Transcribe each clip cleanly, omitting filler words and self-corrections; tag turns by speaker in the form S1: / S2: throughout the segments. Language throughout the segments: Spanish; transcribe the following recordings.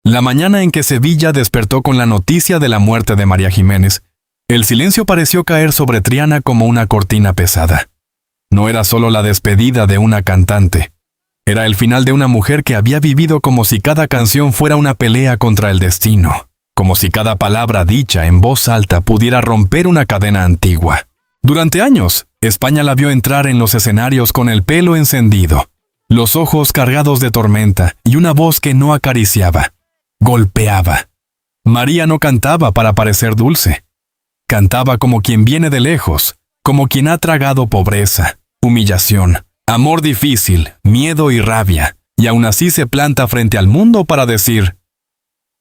S1: La mañana en que Sevilla despertó con la noticia de la muerte de María Jiménez, el silencio pareció caer sobre Triana como una cortina pesada. No era solo la despedida de una cantante. Era el final de una mujer que había vivido como si cada canción fuera una pelea contra el destino, como si cada palabra dicha en voz alta pudiera romper una cadena antigua. Durante años, España la vio entrar en los escenarios con el pelo encendido, los ojos cargados de tormenta y una voz que no acariciaba, golpeaba. María no cantaba para parecer dulce. Cantaba como quien viene de lejos, como quien ha tragado pobreza, humillación, amor difícil, miedo y rabia, y aún así se planta frente al mundo para decir: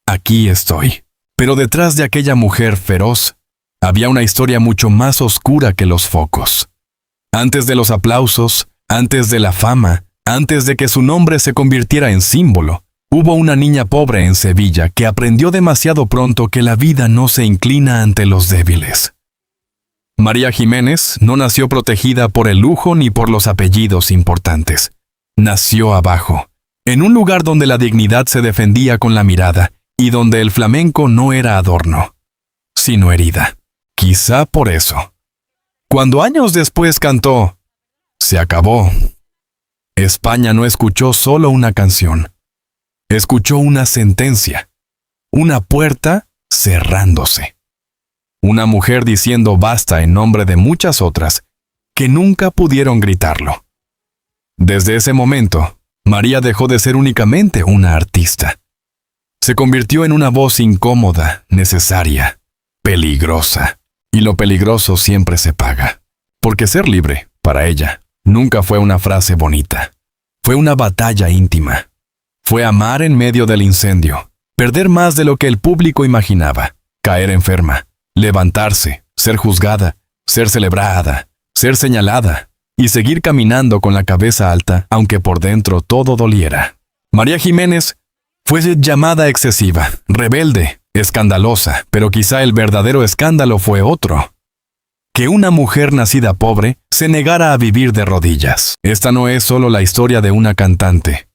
S1: aquí estoy. Pero detrás de aquella mujer feroz, había una historia mucho más oscura que los focos. Antes de los aplausos, antes de la fama, antes de que su nombre se convirtiera en símbolo, hubo una niña pobre en Sevilla que aprendió demasiado pronto que la vida no se inclina ante los débiles. María Jiménez no nació protegida por el lujo ni por los apellidos importantes. Nació abajo, en un lugar donde la dignidad se defendía con la mirada y donde el flamenco no era adorno, sino herida. Quizá por eso. Cuando años después cantó "Se acabó", España no escuchó solo una canción. Escuchó una sentencia, una puerta cerrándose. Una mujer diciendo basta en nombre de muchas otras que nunca pudieron gritarlo. Desde ese momento, María dejó de ser únicamente una artista. Se convirtió en una voz incómoda, necesaria, peligrosa. Y lo peligroso siempre se paga. Porque ser libre, para ella, nunca fue una frase bonita. Fue una batalla íntima. Fue amar en medio del incendio, perder más de lo que el público imaginaba, caer enferma, levantarse, ser juzgada, ser celebrada, ser señalada, y seguir caminando con la cabeza alta, aunque por dentro todo doliera. María Jiménez fue llamada excesiva, rebelde, escandalosa, pero quizá el verdadero escándalo fue otro: que una mujer nacida pobre se negara a vivir de rodillas. Esta no es solo la historia de una cantante.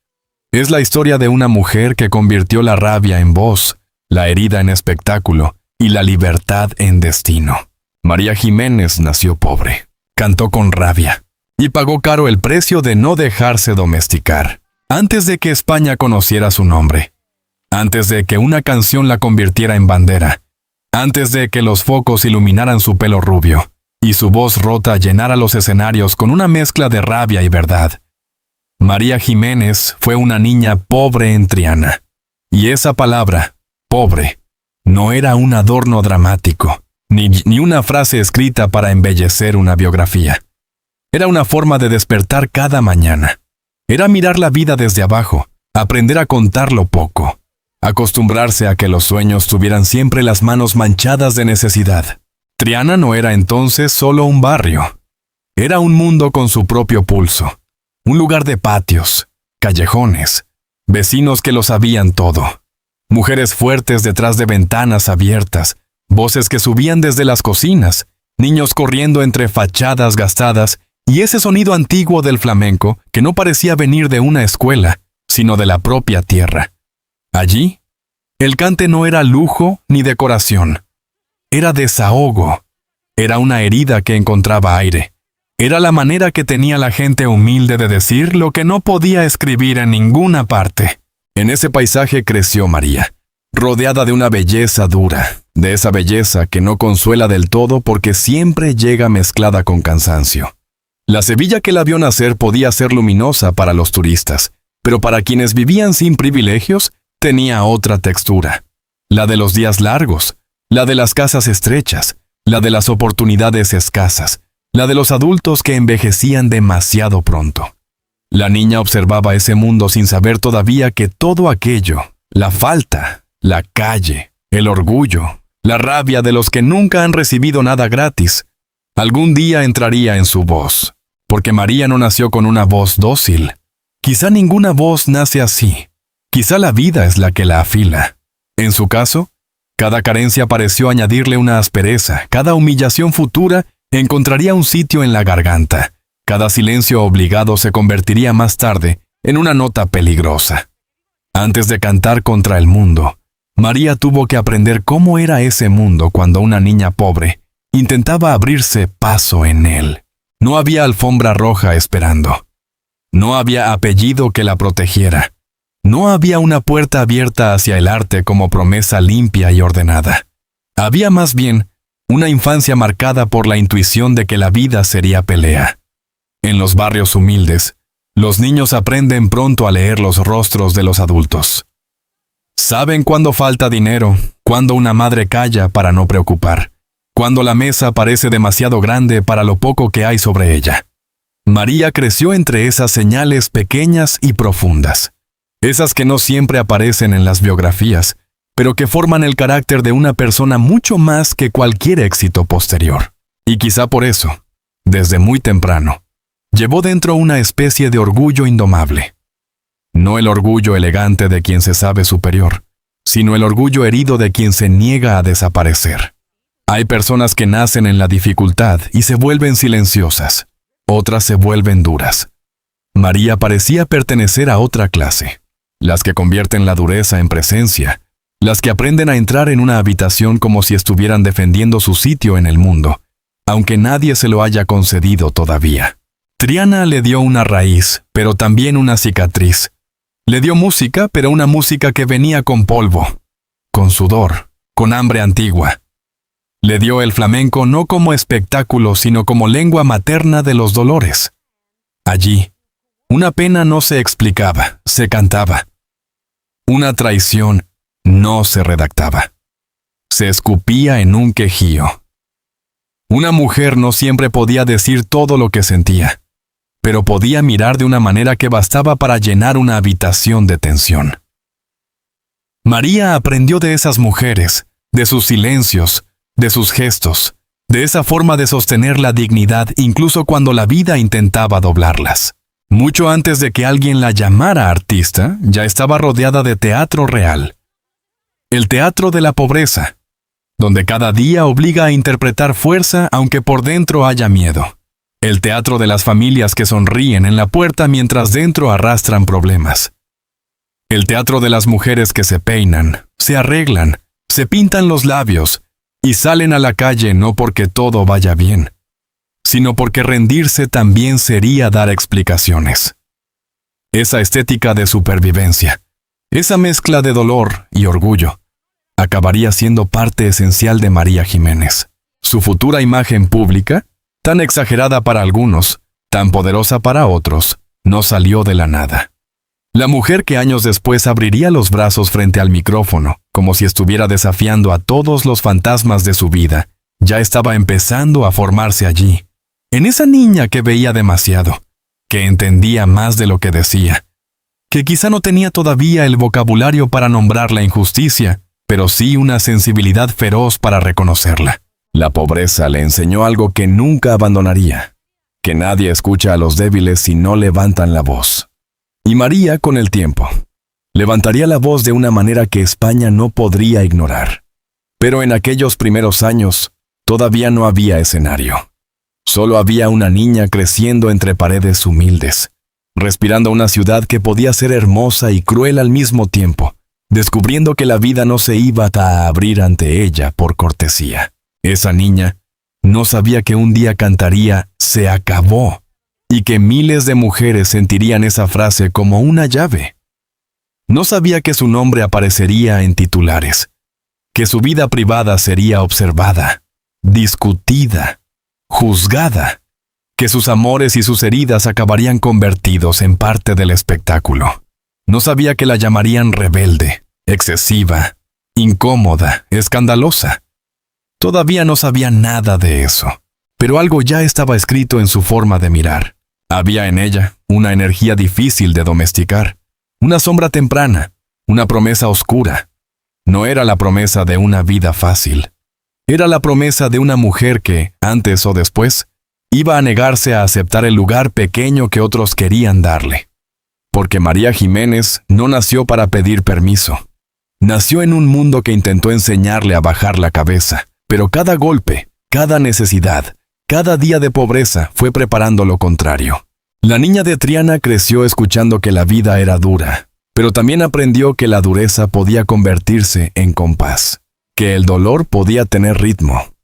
S1: Es la historia de una mujer que convirtió la rabia en voz, la herida en espectáculo y la libertad en destino. María Jiménez nació pobre, cantó con rabia y pagó caro el precio de no dejarse domesticar. Antes de que España conociera su nombre, antes de que una canción la convirtiera en bandera, antes de que los focos iluminaran su pelo rubio y su voz rota llenara los escenarios con una mezcla de rabia y verdad, María Jiménez fue una niña pobre en Triana. Y esa palabra, pobre, no era un adorno dramático, ni una frase escrita para embellecer una biografía. Era una forma de despertar cada mañana. Era mirar la vida desde abajo, aprender a contarlo poco, acostumbrarse a que los sueños tuvieran siempre las manos manchadas de necesidad. Triana no era entonces solo un barrio. Era un mundo con su propio pulso. Un lugar de patios, callejones, vecinos que lo sabían todo. Mujeres fuertes detrás de ventanas abiertas, voces que subían desde las cocinas, niños corriendo entre fachadas gastadas y ese sonido antiguo del flamenco que no parecía venir de una escuela, sino de la propia tierra. Allí, el cante no era lujo ni decoración. Era desahogo. Era una herida que encontraba aire. Era la manera que tenía la gente humilde de decir lo que no podía escribir en ninguna parte. En ese paisaje creció María, rodeada de una belleza dura, de esa belleza que no consuela del todo porque siempre llega mezclada con cansancio. La Sevilla que la vio nacer podía ser luminosa para los turistas, pero para quienes vivían sin privilegios, tenía otra textura. La de los días largos, la de las casas estrechas, la de las oportunidades escasas, la de los adultos que envejecían demasiado pronto. La niña observaba ese mundo sin saber todavía que todo aquello, la falta, la calle, el orgullo, la rabia de los que nunca han recibido nada gratis, algún día entraría en su voz, porque María no nació con una voz dócil. Quizá ninguna voz nace así. Quizá la vida es la que la afila. En su caso, cada carencia pareció añadirle una aspereza, cada humillación futura encontraría un sitio en la garganta. Cada silencio obligado se convertiría más tarde en una nota peligrosa. Antes de cantar contra el mundo, María tuvo que aprender cómo era ese mundo cuando una niña pobre intentaba abrirse paso en él. No había alfombra roja esperando. No había apellido que la protegiera. No había una puerta abierta hacia el arte como promesa limpia y ordenada. Había más bien una infancia marcada por la intuición de que la vida sería pelea. En los barrios humildes, los niños aprenden pronto a leer los rostros de los adultos. Saben cuándo falta dinero, cuándo una madre calla para no preocupar, cuando la mesa parece demasiado grande para lo poco que hay sobre ella. María creció entre esas señales pequeñas y profundas, esas que no siempre aparecen en las biografías, pero que forman el carácter de una persona mucho más que cualquier éxito posterior. Y quizá por eso, desde muy temprano, llevó dentro una especie de orgullo indomable. No el orgullo elegante de quien se sabe superior, sino el orgullo herido de quien se niega a desaparecer. Hay personas que nacen en la dificultad y se vuelven silenciosas, otras se vuelven duras. María parecía pertenecer a otra clase, las que convierten la dureza en presencia, las que aprenden a entrar en una habitación como si estuvieran defendiendo su sitio en el mundo, aunque nadie se lo haya concedido todavía. Triana le dio una raíz, pero también una cicatriz. Le dio música, pero una música que venía con polvo, con sudor, con hambre antigua. Le dio el flamenco no como espectáculo, sino como lengua materna de los dolores. Allí, una pena no se explicaba, se cantaba. Una traición no se redactaba. Se escupía en un quejío. Una mujer no siempre podía decir todo lo que sentía, pero podía mirar de una manera que bastaba para llenar una habitación de tensión. María aprendió de esas mujeres, de sus silencios, de sus gestos, de esa forma de sostener la dignidad incluso cuando la vida intentaba doblarlas. Mucho antes de que alguien la llamara artista, ya estaba rodeada de teatro real. El teatro de la pobreza, donde cada día obliga a interpretar fuerza aunque por dentro haya miedo. El teatro de las familias que sonríen en la puerta mientras dentro arrastran problemas. El teatro de las mujeres que se peinan, se arreglan, se pintan los labios y salen a la calle no porque todo vaya bien, sino porque rendirse también sería dar explicaciones. Esa estética de supervivencia, esa mezcla de dolor y orgullo, acabaría siendo parte esencial de María Jiménez. Su futura imagen pública, tan exagerada para algunos, tan poderosa para otros, no salió de la nada. La mujer que años después abriría los brazos frente al micrófono, como si estuviera desafiando a todos los fantasmas de su vida, ya estaba empezando a formarse allí, en esa niña que veía demasiado, que entendía más de lo que decía, que quizá no tenía todavía el vocabulario para nombrar la injusticia, pero sí una sensibilidad feroz para reconocerla. La pobreza le enseñó algo que nunca abandonaría, que nadie escucha a los débiles si no levantan la voz. Y María, con el tiempo, levantaría la voz de una manera que España no podría ignorar. Pero en aquellos primeros años, todavía no había escenario. Solo había una niña creciendo entre paredes humildes, respirando una ciudad que podía ser hermosa y cruel al mismo tiempo, descubriendo que la vida no se iba a abrir ante ella por cortesía. Esa niña no sabía que un día cantaría «Se acabó» y que miles de mujeres sentirían esa frase como una llave. No sabía que su nombre aparecería en titulares, que su vida privada sería observada, discutida, juzgada, que sus amores y sus heridas acabarían convertidos en parte del espectáculo. No sabía que la llamarían rebelde, excesiva, incómoda, escandalosa. Todavía no sabía nada de eso, pero algo ya estaba escrito en su forma de mirar. Había en ella una energía difícil de domesticar, una sombra temprana, una promesa oscura. No era la promesa de una vida fácil. Era la promesa de una mujer que, antes o después, iba a negarse a aceptar el lugar pequeño que otros querían darle. Porque María Jiménez no nació para pedir permiso. Nació en un mundo que intentó enseñarle a bajar la cabeza, pero cada golpe, cada necesidad, cada día de pobreza fue preparando lo contrario. La niña de Triana creció escuchando que la vida era dura, Pero también aprendió que la dureza podía convertirse en compás, que el dolor podía tener ritmo,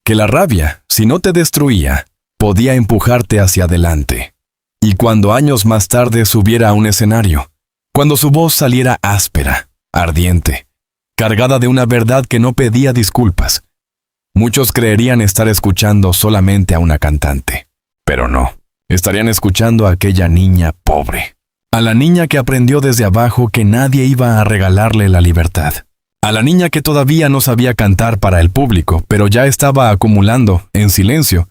S1: que la rabia, si no te destruía, podía empujarte hacia adelante. Y cuando años más tarde subiera a un escenario, cuando su voz saliera áspera, ardiente, cargada de una verdad que no pedía disculpas, muchos creerían estar escuchando solamente a una cantante. Pero no, estarían escuchando a aquella niña pobre, a la niña que aprendió desde abajo que nadie iba a regalarle la libertad, a la niña que todavía no sabía cantar para el público, pero ya estaba acumulando, en silencio,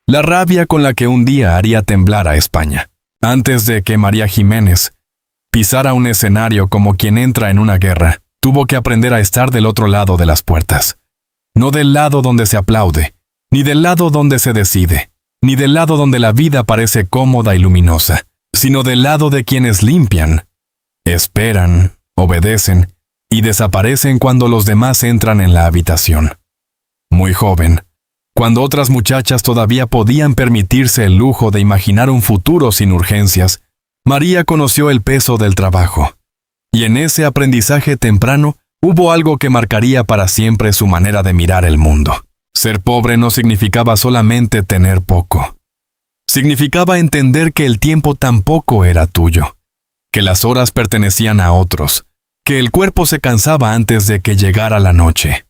S1: la rabia con la que un día haría temblar a España, antes de que María Jiménez pisara un escenario como quien entra en una guerra. Tuvo que aprender a estar del otro lado de las puertas. No del lado donde se aplaude, ni del lado donde se decide, ni del lado donde la vida parece cómoda y luminosa, sino del lado de quienes limpian, esperan, obedecen y desaparecen cuando los demás entran en la habitación. Muy joven, cuando otras muchachas todavía podían permitirse el lujo de imaginar un futuro sin urgencias, María conoció el peso del trabajo. Y en ese aprendizaje temprano hubo algo que marcaría para siempre su manera de mirar el mundo. Ser pobre no significaba solamente tener poco. Significaba entender que el tiempo tampoco era tuyo, que las horas pertenecían a otros, que el cuerpo se cansaba antes de que llegara la noche,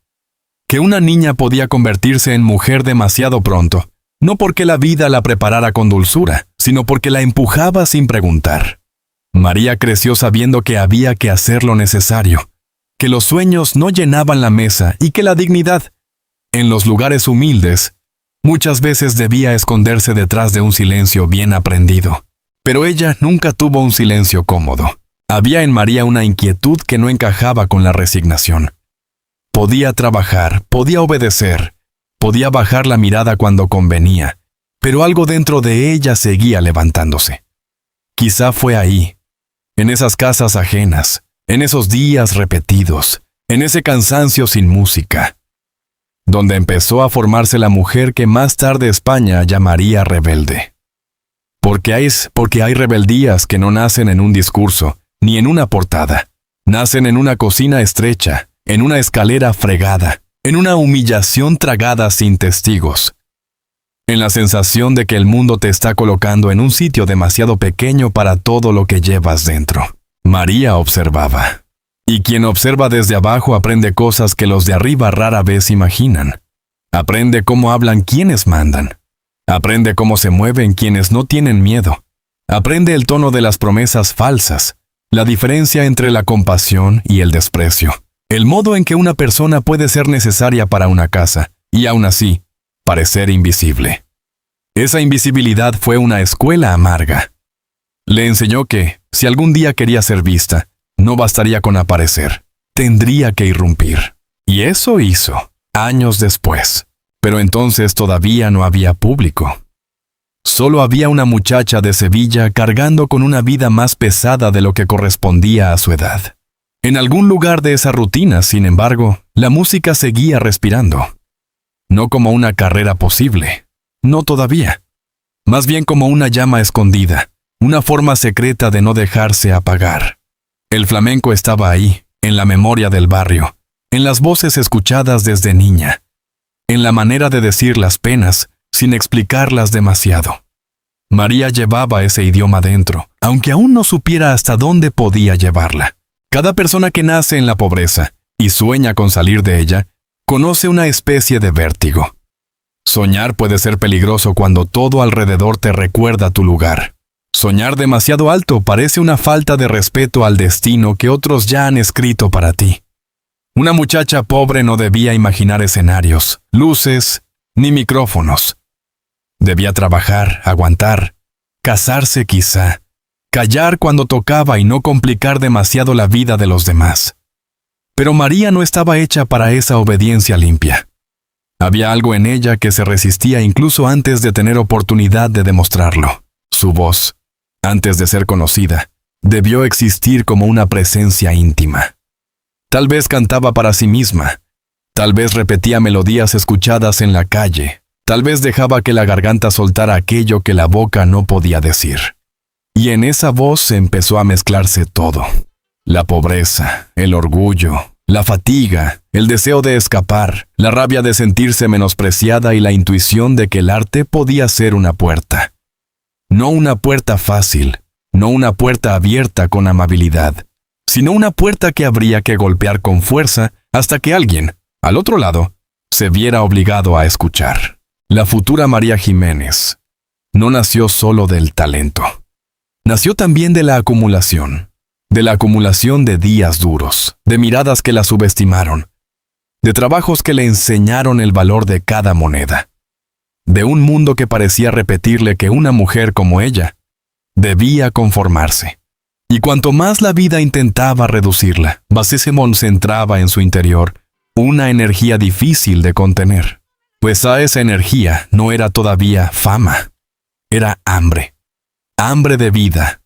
S1: que una niña podía convertirse en mujer demasiado pronto, no porque la vida la preparara con dulzura, sino porque la empujaba sin preguntar. María creció sabiendo que había que hacer lo necesario, que los sueños no llenaban la mesa y que la dignidad, en los lugares humildes, muchas veces debía esconderse detrás de un silencio bien aprendido. Pero ella nunca tuvo un silencio cómodo. Había en María una inquietud que no encajaba con la resignación. Podía trabajar, podía obedecer, podía bajar la mirada cuando convenía, pero algo dentro de ella seguía levantándose. Quizá fue ahí, en esas casas ajenas, en esos días repetidos, en ese cansancio sin música, donde empezó a formarse la mujer que más tarde España llamaría rebelde. Porque hay rebeldías que no nacen en un discurso, ni en una portada. Nacen en una cocina estrecha, en una escalera fregada, en una humillación tragada sin testigos, en la sensación de que el mundo te está colocando en un sitio demasiado pequeño para todo lo que llevas dentro. María observaba. Y quien observa desde abajo aprende cosas que los de arriba rara vez imaginan. Aprende cómo hablan quienes mandan. Aprende cómo se mueven quienes no tienen miedo. Aprende el tono de las promesas falsas, la diferencia entre la compasión y el desprecio, el modo en que una persona puede ser necesaria para una casa, y aún así, parecer invisible. Esa invisibilidad fue una escuela amarga. Le enseñó que, si algún día quería ser vista, no bastaría con aparecer, tendría que irrumpir. Y eso hizo, años después. Pero entonces todavía no había público. Solo había una muchacha de Sevilla cargando con una vida más pesada de lo que correspondía a su edad. En algún lugar de esa rutina, sin embargo, la música seguía respirando. No como una carrera posible, no todavía. Más bien como una llama escondida, una forma secreta de no dejarse apagar. El flamenco estaba ahí, en la memoria del barrio, en las voces escuchadas desde niña, en la manera de decir las penas, sin explicarlas demasiado. María llevaba ese idioma dentro, aunque aún no supiera hasta dónde podía llevarla. Cada persona que nace en la pobreza y sueña con salir de ella, conoce una especie de vértigo. Soñar puede ser peligroso cuando todo alrededor te recuerda tu lugar. Soñar demasiado alto parece una falta de respeto al destino que otros ya han escrito para ti. Una muchacha pobre no debía imaginar escenarios, luces, ni micrófonos. Debía trabajar, aguantar, casarse quizá, callar cuando tocaba y no complicar demasiado la vida de los demás. Pero María no estaba hecha para esa obediencia limpia. Había algo en ella que se resistía incluso antes de tener oportunidad de demostrarlo. Su voz, antes de ser conocida, debió existir como una presencia íntima. Tal vez cantaba para sí misma, tal vez repetía melodías escuchadas en la calle, tal vez dejaba que la garganta soltara aquello que la boca no podía decir. Y en esa voz empezó a mezclarse todo. La pobreza, el orgullo, la fatiga, el deseo de escapar, la rabia de sentirse menospreciada y la intuición de que el arte podía ser una puerta. No una puerta fácil, no una puerta abierta con amabilidad, sino una puerta que habría que golpear con fuerza hasta que alguien, al otro lado, se viera obligado a escuchar. La futura María Jiménez no nació solo del talento. Nació también de la acumulación de días duros, de miradas que la subestimaron, de trabajos que le enseñaron el valor de cada moneda, de un mundo que parecía repetirle que una mujer como ella debía conformarse. Y cuanto más la vida intentaba reducirla, más se concentraba en su interior una energía difícil de contener. Pues a esa energía no era todavía fama, era hambre. Hambre de vida,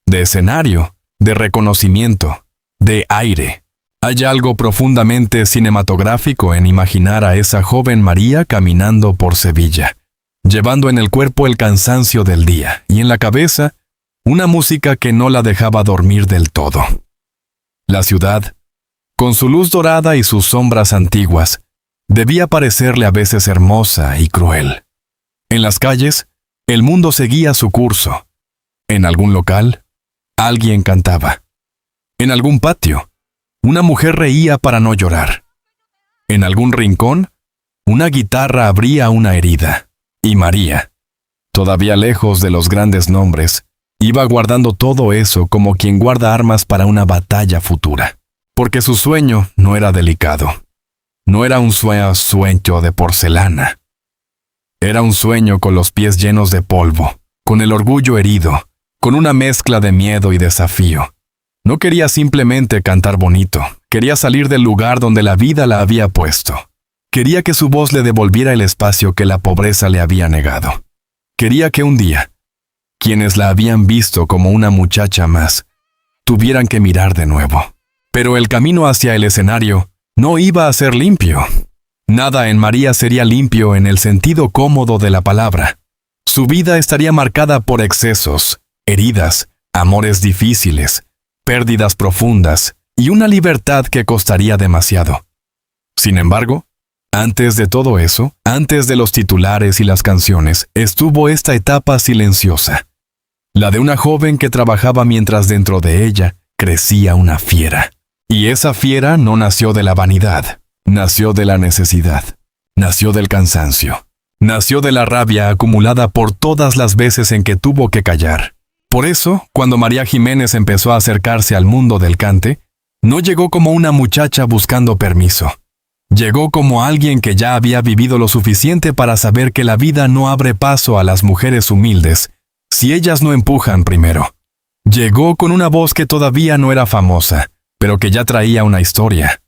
S1: de escenario, de reconocimiento, de aire. Hay algo profundamente cinematográfico en imaginar a esa joven María caminando por Sevilla, llevando en el cuerpo el cansancio del día y en la cabeza una música que no la dejaba dormir del todo. La ciudad, con su luz dorada y sus sombras antiguas, debía parecerle a veces hermosa y cruel. En las calles, el mundo seguía su curso. En algún local, alguien cantaba. En algún patio, una mujer reía para no llorar. En algún rincón, una guitarra abría una herida. Y María, todavía lejos de los grandes nombres, iba guardando todo eso como quien guarda armas para una batalla futura. Porque su sueño no era delicado. No era un sueño de porcelana. Era un sueño con los pies llenos de polvo, con el orgullo herido, con una mezcla de miedo y desafío. No quería simplemente cantar bonito, quería salir del lugar donde la vida la había puesto. Quería que su voz le devolviera el espacio que la pobreza le había negado. Quería que un día, quienes la habían visto como una muchacha más, tuvieran que mirar de nuevo. Pero el camino hacia el escenario no iba a ser limpio. Nada en María sería limpio en el sentido cómodo de la palabra. Su vida estaría marcada por excesos, heridas, amores difíciles, pérdidas profundas y una libertad que costaría demasiado. Sin embargo, antes de todo eso, antes de los titulares y las canciones, estuvo esta etapa silenciosa, la de una joven que trabajaba mientras dentro de ella crecía una fiera. Y esa fiera no nació de la vanidad, nació de la necesidad, nació del cansancio, nació de la rabia acumulada por todas las veces en que tuvo que callar. Por eso, cuando María Jiménez empezó a acercarse al mundo del cante, no llegó como una muchacha buscando permiso. Llegó como alguien que ya había vivido lo suficiente para saber que la vida no abre paso a las mujeres humildes si ellas no empujan primero. Llegó con una voz que todavía no era famosa, pero que ya traía una historia.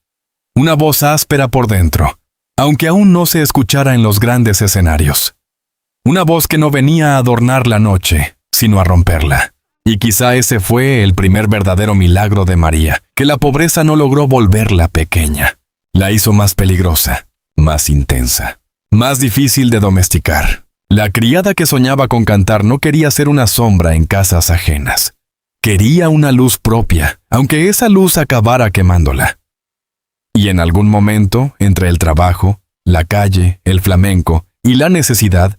S1: Una voz áspera por dentro, aunque aún no se escuchara en los grandes escenarios. Una voz que no venía a adornar la noche, sino a romperla. Y quizá ese fue el primer verdadero milagro de María, que la pobreza no logró volverla pequeña. La hizo más peligrosa, más intensa, más difícil de domesticar. La criada que soñaba con cantar no quería ser una sombra en casas ajenas. Quería una luz propia, aunque esa luz acabara quemándola. Y en algún momento, entre el trabajo, la calle, el flamenco y la necesidad,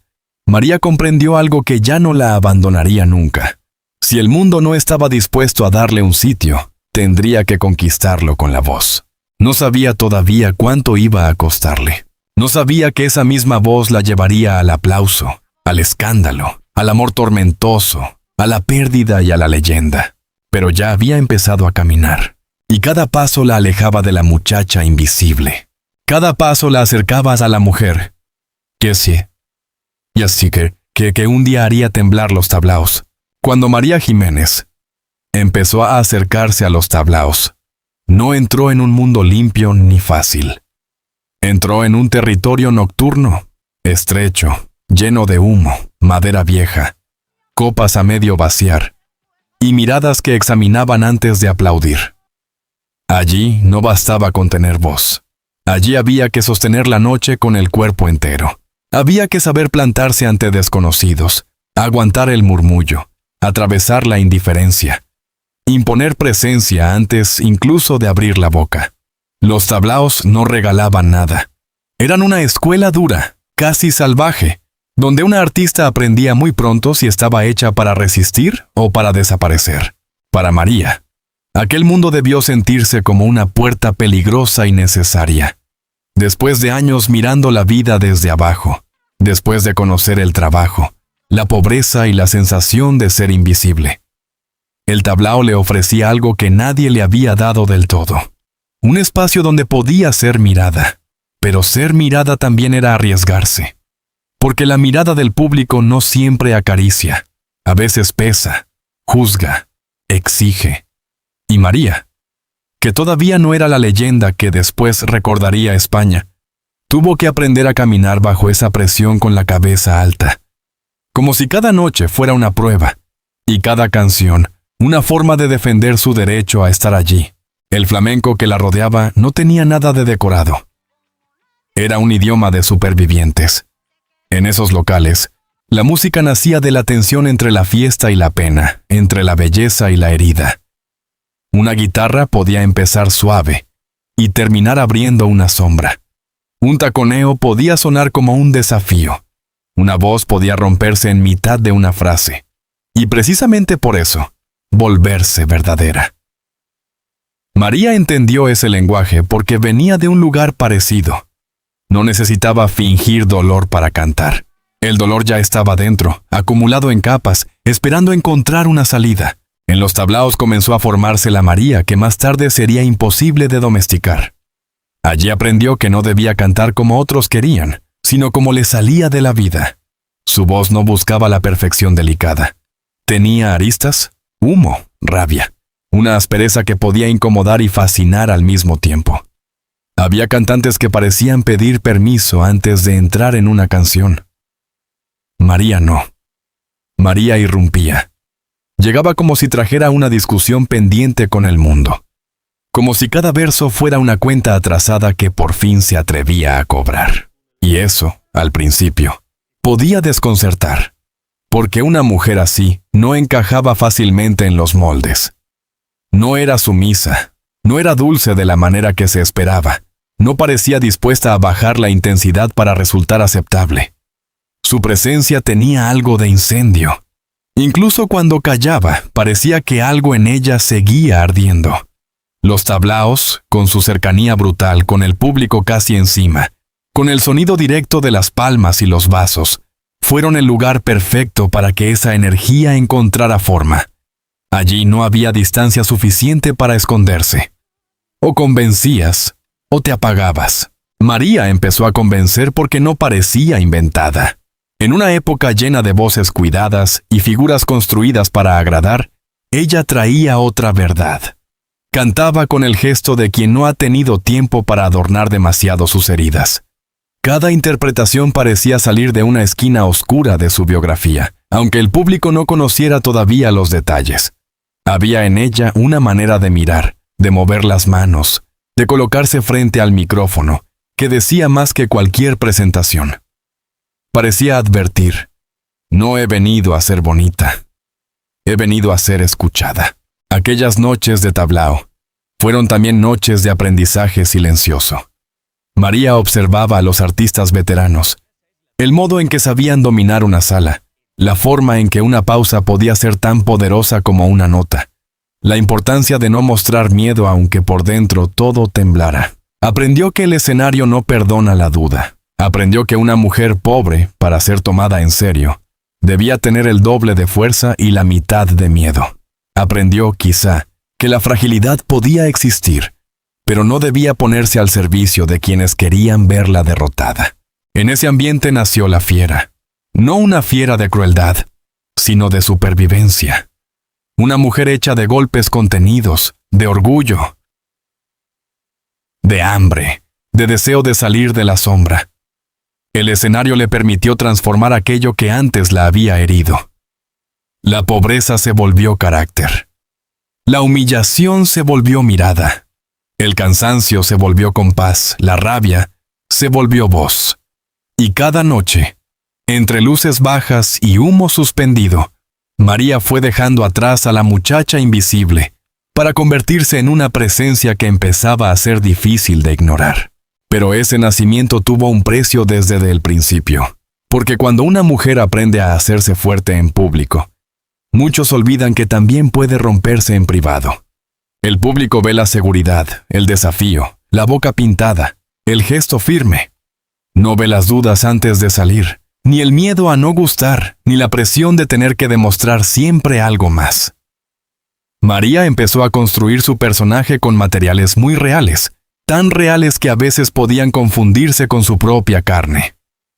S1: María comprendió algo que ya no la abandonaría nunca. Si el mundo no estaba dispuesto a darle un sitio, tendría que conquistarlo con la voz. No sabía todavía cuánto iba a costarle. No sabía que esa misma voz la llevaría al aplauso, al escándalo, al amor tormentoso, a la pérdida y a la leyenda. Pero ya había empezado a caminar, y cada paso la alejaba de la muchacha invisible. Cada paso la acercaba a la mujer, que sí, y así que un día haría temblar los tablaos. Cuando María Jiménez empezó a acercarse a los tablaos, no entró en un mundo limpio ni fácil. Entró en un territorio nocturno, estrecho, lleno de humo, madera vieja, copas a medio vaciar y miradas que examinaban antes de aplaudir. Allí no bastaba con tener voz. Allí había que sostener la noche con el cuerpo entero. Había que saber plantarse ante desconocidos, aguantar el murmullo, atravesar la indiferencia, imponer presencia antes incluso de abrir la boca. Los tablaos no regalaban nada. Eran una escuela dura, casi salvaje, donde una artista aprendía muy pronto si estaba hecha para resistir o para desaparecer. Para María, aquel mundo debió sentirse como una puerta peligrosa y necesaria. Después de años mirando la vida desde abajo, después de conocer el trabajo, la pobreza y la sensación de ser invisible, el tablao le ofrecía algo que nadie le había dado del todo. Un espacio donde podía ser mirada, pero ser mirada también era arriesgarse. Porque la mirada del público no siempre acaricia, a veces pesa, juzga, exige. Y María, que todavía no era la leyenda que después recordaría España, tuvo que aprender a caminar bajo esa presión con la cabeza alta. Como si cada noche fuera una prueba, y cada canción una forma de defender su derecho a estar allí. El flamenco que la rodeaba no tenía nada de decorado. Era un idioma de supervivientes. En esos locales, la música nacía de la tensión entre la fiesta y la pena, entre la belleza y la herida. Una guitarra podía empezar suave y terminar abriendo una sombra. Un taconeo podía sonar como un desafío. Una voz podía romperse en mitad de una frase. Y precisamente por eso, volverse verdadera. María entendió ese lenguaje porque venía de un lugar parecido. No necesitaba fingir dolor para cantar. El dolor ya estaba dentro, acumulado en capas, esperando encontrar una salida. En los tablaos comenzó a formarse la María que más tarde sería imposible de domesticar. Allí aprendió que no debía cantar como otros querían, sino como le salía de la vida. Su voz no buscaba la perfección delicada. Tenía aristas, humo, rabia, una aspereza que podía incomodar y fascinar al mismo tiempo. Había cantantes que parecían pedir permiso antes de entrar en una canción. María no. María irrumpía. Llegaba como si trajera una discusión pendiente con el mundo. Como si cada verso fuera una cuenta atrasada que por fin se atrevía a cobrar. Y eso, al principio, podía desconcertar. Porque una mujer así no encajaba fácilmente en los moldes. No era sumisa, no era dulce de la manera que se esperaba. No parecía dispuesta a bajar la intensidad para resultar aceptable. Su presencia tenía algo de incendio. Incluso cuando callaba, parecía que algo en ella seguía ardiendo. Los tablaos, con su cercanía brutal, con el público casi encima, con el sonido directo de las palmas y los vasos, fueron el lugar perfecto para que esa energía encontrara forma. Allí no había distancia suficiente para esconderse. O convencías, o te apagabas. María empezó a convencer porque no parecía inventada. En una época llena de voces cuidadas y figuras construidas para agradar, ella traía otra verdad. Cantaba con el gesto de quien no ha tenido tiempo para adornar demasiado sus heridas. Cada interpretación parecía salir de una esquina oscura de su biografía, aunque el público no conociera todavía los detalles. Había en ella una manera de mirar, de mover las manos, de colocarse frente al micrófono, que decía más que cualquier presentación. Parecía advertir: no he venido a ser bonita, he venido a ser escuchada. Aquellas noches de tablao fueron también noches de aprendizaje silencioso. María observaba a los artistas veteranos, el modo en que sabían dominar una sala, la forma en que una pausa podía ser tan poderosa como una nota, la importancia de no mostrar miedo aunque por dentro todo temblara. Aprendió que el escenario no perdona la duda. Aprendió que una mujer pobre, para ser tomada en serio, debía tener el doble de fuerza y la mitad de miedo. Aprendió, quizá, que la fragilidad podía existir, pero no debía ponerse al servicio de quienes querían verla derrotada. En ese ambiente nació la fiera. No una fiera de crueldad, sino de supervivencia. Una mujer hecha de golpes contenidos, de orgullo, de hambre, de deseo de salir de la sombra. El escenario le permitió transformar aquello que antes la había herido. La pobreza se volvió carácter. La humillación se volvió mirada. El cansancio se volvió compás, la rabia se volvió voz. Y cada noche, entre luces bajas y humo suspendido, María fue dejando atrás a la muchacha invisible, para convertirse en una presencia que empezaba a ser difícil de ignorar. Pero ese nacimiento tuvo un precio desde el principio, porque cuando una mujer aprende a hacerse fuerte en público, muchos olvidan que también puede romperse en privado. El público ve la seguridad, el desafío, la boca pintada, el gesto firme. No ve las dudas antes de salir, ni el miedo a no gustar, ni la presión de tener que demostrar siempre algo más. María empezó a construir su personaje con materiales muy reales, tan reales que a veces podían confundirse con su propia carne.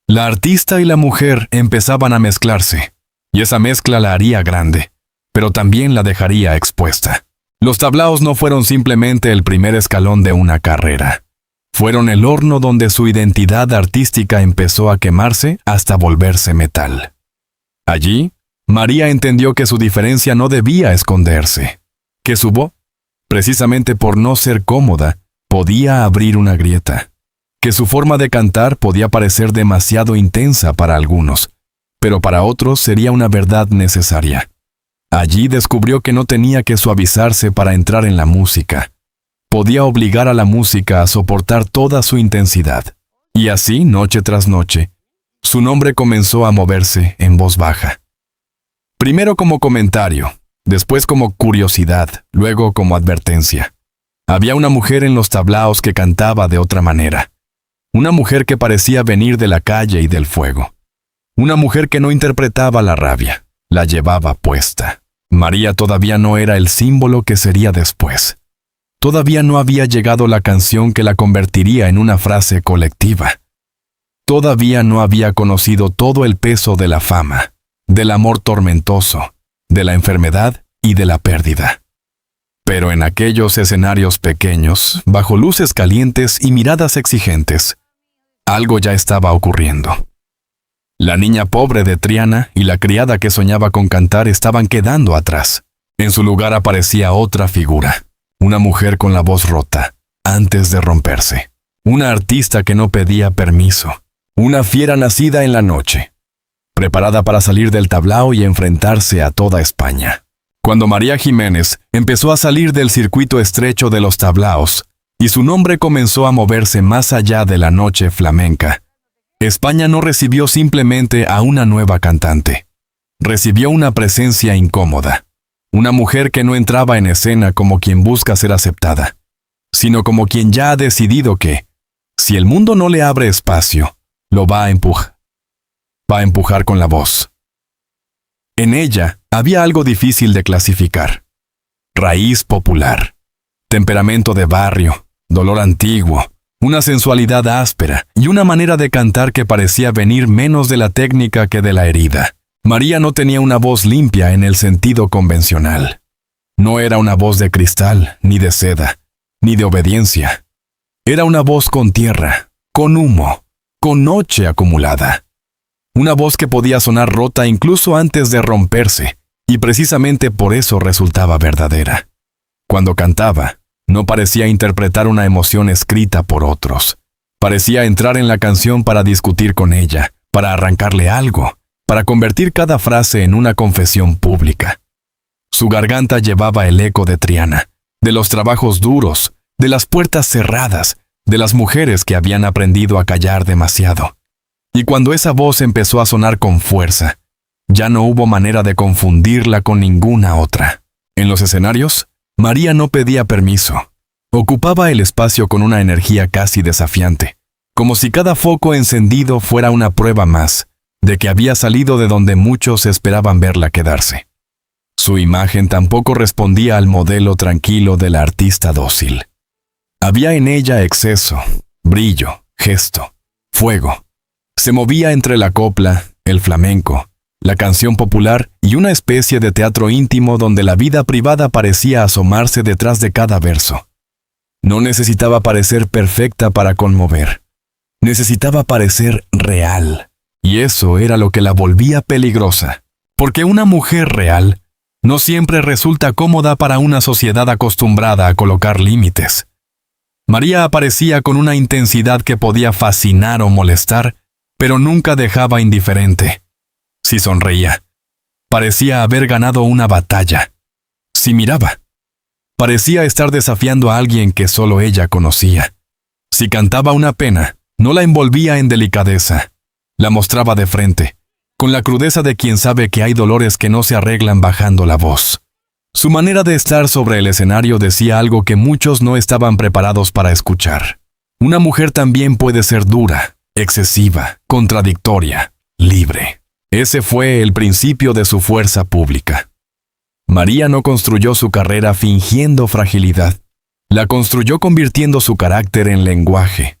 S1: La artista y la mujer empezaban a mezclarse, y esa mezcla la haría grande, pero también la dejaría expuesta. Los tablaos no fueron simplemente el primer escalón de una carrera. Fueron el horno donde su identidad artística empezó a quemarse hasta volverse metal. Allí, María entendió que su diferencia no debía esconderse, que su voz, precisamente por no ser cómoda, podía abrir una grieta, que su forma de cantar podía parecer demasiado intensa para algunos, pero para otros sería una verdad necesaria. Allí descubrió que no tenía que suavizarse para entrar en la música. Podía obligar a la música a soportar toda su intensidad. Y así, noche tras noche, su nombre comenzó a moverse en voz baja. Primero como comentario, después como curiosidad, luego como advertencia. Había una mujer en los tablaos que cantaba de otra manera. Una mujer que parecía venir de la calle y del fuego. Una mujer que no interpretaba la rabia, la llevaba puesta. María todavía no era el símbolo que sería después. Todavía no había llegado la canción que la convertiría en una frase colectiva. Todavía no había conocido todo el peso de la fama, del amor tormentoso, de la enfermedad y de la pérdida. Pero en aquellos escenarios pequeños, bajo luces calientes y miradas exigentes, algo ya estaba ocurriendo. La niña pobre de Triana y la criada que soñaba con cantar estaban quedando atrás. En su lugar aparecía otra figura, una mujer con la voz rota, antes de romperse. Una artista que no pedía permiso, una fiera nacida en la noche, preparada para salir del tablao y enfrentarse a toda España. Cuando María Jiménez empezó a salir del circuito estrecho de los tablaos, y su nombre comenzó a moverse más allá de la noche flamenca, España no recibió simplemente a una nueva cantante. Recibió una presencia incómoda. Una mujer que no entraba en escena como quien busca ser aceptada, sino como quien ya ha decidido que, si el mundo no le abre espacio, lo va a empujar. Va a empujar con la voz. En ella había algo difícil de clasificar. Raíz popular, temperamento de barrio, dolor antiguo, una sensualidad áspera y una manera de cantar que parecía venir menos de la técnica que de la herida. María no tenía una voz limpia en el sentido convencional. No era una voz de cristal, ni de seda, ni de obediencia. Era una voz con tierra, con humo, con noche acumulada. Una voz que podía sonar rota incluso antes de romperse, y precisamente por eso resultaba verdadera. Cuando cantaba, no parecía interpretar una emoción escrita por otros. Parecía entrar en la canción para discutir con ella, para arrancarle algo, para convertir cada frase en una confesión pública. Su garganta llevaba el eco de Triana, de los trabajos duros, de las puertas cerradas, de las mujeres que habían aprendido a callar demasiado. Y cuando esa voz empezó a sonar con fuerza, ya no hubo manera de confundirla con ninguna otra. En los escenarios, María no pedía permiso. Ocupaba el espacio con una energía casi desafiante, como si cada foco encendido fuera una prueba más de que había salido de donde muchos esperaban verla quedarse. Su imagen tampoco respondía al modelo tranquilo de la artista dócil. Había en ella exceso, brillo, gesto, fuego. Se movía entre la copla, el flamenco, la canción popular y una especie de teatro íntimo donde la vida privada parecía asomarse detrás de cada verso. No necesitaba parecer perfecta para conmover. Necesitaba parecer real. Y eso era lo que la volvía peligrosa. Porque una mujer real no siempre resulta cómoda para una sociedad acostumbrada a colocar límites. María aparecía con una intensidad que podía fascinar o molestar, pero nunca dejaba indiferente. Si sonreía, parecía haber ganado una batalla. Si miraba, Parecía estar desafiando a alguien que solo ella conocía. Si cantaba una pena, no la envolvía en delicadeza. La mostraba de frente, con la crudeza de quien sabe que hay dolores que no se arreglan bajando la voz. Su manera de estar sobre el escenario decía algo que muchos no estaban preparados para escuchar. Una mujer también puede ser dura, excesiva, contradictoria, libre. Ese fue el principio de su fuerza pública. María no construyó su carrera fingiendo fragilidad. La construyó convirtiendo su carácter en lenguaje.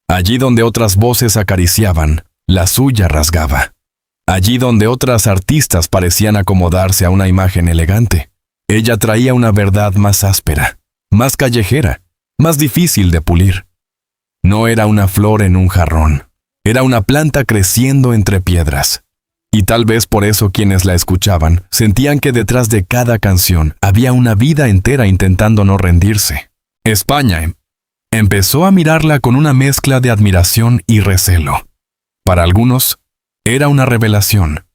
S1: Allí donde otras voces acariciaban, la suya rasgaba. Allí donde otras artistas parecían acomodarse a una imagen elegante, ella traía una verdad más áspera, más callejera, más difícil de pulir. No era una flor en un jarrón, era una planta creciendo entre piedras. Y tal vez por eso quienes la escuchaban sentían que detrás de cada canción había una vida entera intentando no rendirse. España empezó a mirarla con una mezcla de admiración y recelo. Para algunos, era una revelación.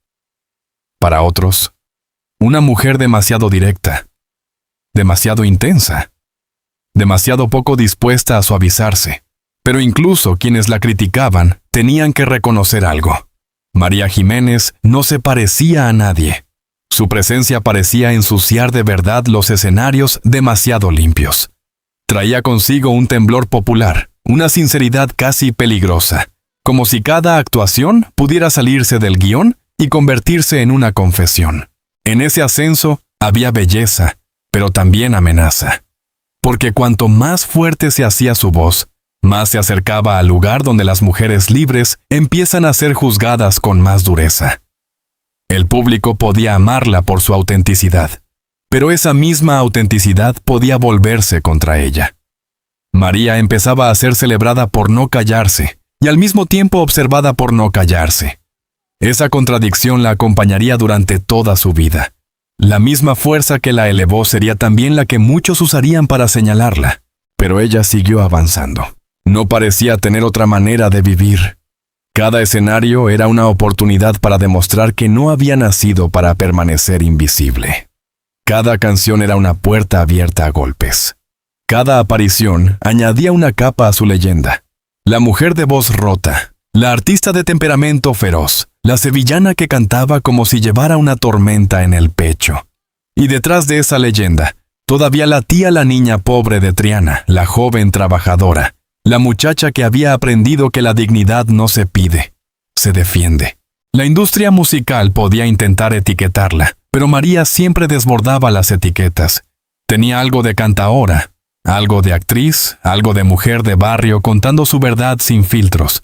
S1: Para otros, una mujer demasiado directa, demasiado intensa, demasiado poco dispuesta a suavizarse. Pero incluso quienes la criticaban tenían que reconocer algo. María Jiménez no se parecía a nadie. Su presencia parecía ensuciar de verdad los escenarios demasiado limpios. Traía consigo un temblor popular, una sinceridad casi peligrosa, como si cada actuación pudiera salirse del guión y convertirse en una confesión. En ese ascenso había belleza, pero también amenaza. Porque cuanto más fuerte se hacía su voz, más se acercaba al lugar donde las mujeres libres empiezan a ser juzgadas con más dureza. El público podía amarla por su autenticidad, pero esa misma autenticidad podía volverse contra ella. María empezaba a ser celebrada por no callarse, y al mismo tiempo observada por no callarse. Esa contradicción la acompañaría durante toda su vida. La misma fuerza que la elevó sería también la que muchos usarían para señalarla, pero ella siguió avanzando. No parecía tener otra manera de vivir. Cada escenario era una oportunidad para demostrar que no había nacido para permanecer invisible. Cada canción era una puerta abierta a golpes. Cada aparición añadía una capa a su leyenda. La mujer de voz rota, la artista de temperamento feroz, la sevillana que cantaba como si llevara una tormenta en el pecho. Y detrás de esa leyenda, todavía latía la niña pobre de Triana, la joven trabajadora, la muchacha que había aprendido que la dignidad no se pide, se defiende. La industria musical podía intentar etiquetarla, pero María siempre desbordaba las etiquetas. Tenía algo de cantaora, algo de actriz, algo de mujer de barrio contando su verdad sin filtros.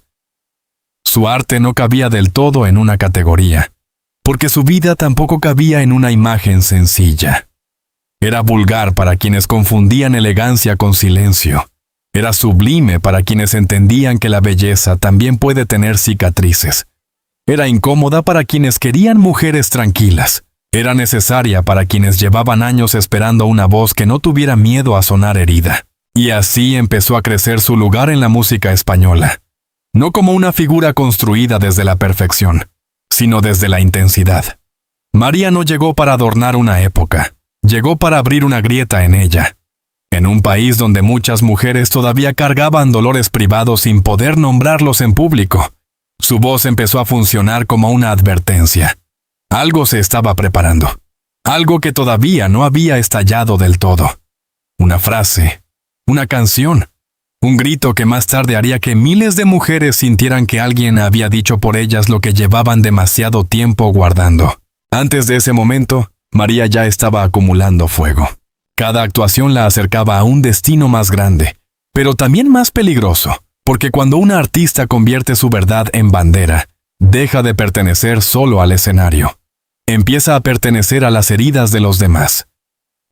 S1: Su arte no cabía del todo en una categoría, porque su vida tampoco cabía en una imagen sencilla. Era vulgar para quienes confundían elegancia con silencio. Era sublime para quienes entendían que la belleza también puede tener cicatrices. Era incómoda para quienes querían mujeres tranquilas. Era necesaria para quienes llevaban años esperando una voz que no tuviera miedo a sonar herida. Y así empezó a crecer su lugar en la música española. No como una figura construida desde la perfección, sino desde la intensidad. María no llegó para adornar una época, llegó para abrir una grieta en ella. En un país donde muchas mujeres todavía cargaban dolores privados sin poder nombrarlos en público, su voz empezó a funcionar como una advertencia. Algo se estaba preparando, algo que todavía no había estallado del todo. Una frase, una canción, un grito que más tarde haría que miles de mujeres sintieran que alguien había dicho por ellas lo que llevaban demasiado tiempo guardando. Antes de ese momento, María ya estaba acumulando fuego. Cada actuación la acercaba a un destino más grande, pero también más peligroso, porque cuando una artista convierte su verdad en bandera, deja de pertenecer solo al escenario. Empieza a pertenecer a las heridas de los demás.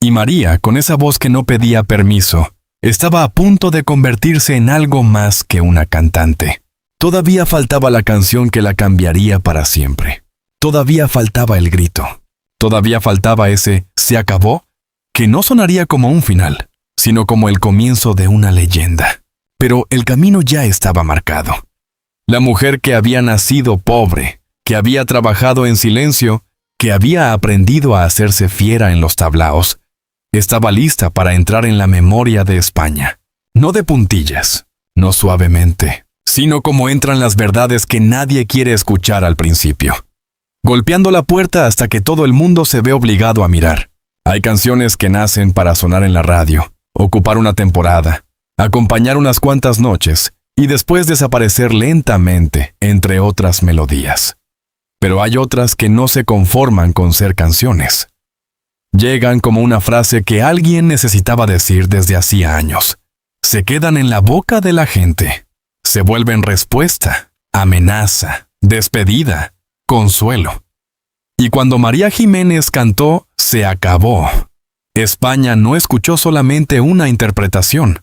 S1: Y María, con esa voz que no pedía permiso, estaba a punto de convertirse en algo más que una cantante. Todavía faltaba la canción que la cambiaría para siempre. Todavía faltaba el grito. Todavía faltaba ese «se acabó», que no sonaría como un final, sino como el comienzo de una leyenda. Pero el camino ya estaba marcado. La mujer que había nacido pobre, que había trabajado en silencio, que había aprendido a hacerse fiera en los tablaos, Estaba lista para entrar en la memoria de España. No de puntillas, no suavemente, sino como entran las verdades que nadie quiere escuchar al principio. Golpeando la puerta hasta que todo el mundo se ve obligado a mirar. Hay canciones que nacen para sonar en la radio, ocupar una temporada, acompañar unas cuantas noches y después desaparecer lentamente entre otras melodías. Pero hay otras que no se conforman con ser canciones. Llegan como una frase que alguien necesitaba decir desde hacía años. Se quedan en la boca de la gente. Se vuelven respuesta, amenaza, despedida, consuelo. Y cuando María Jiménez cantó, se acabó. España no escuchó solamente una interpretación.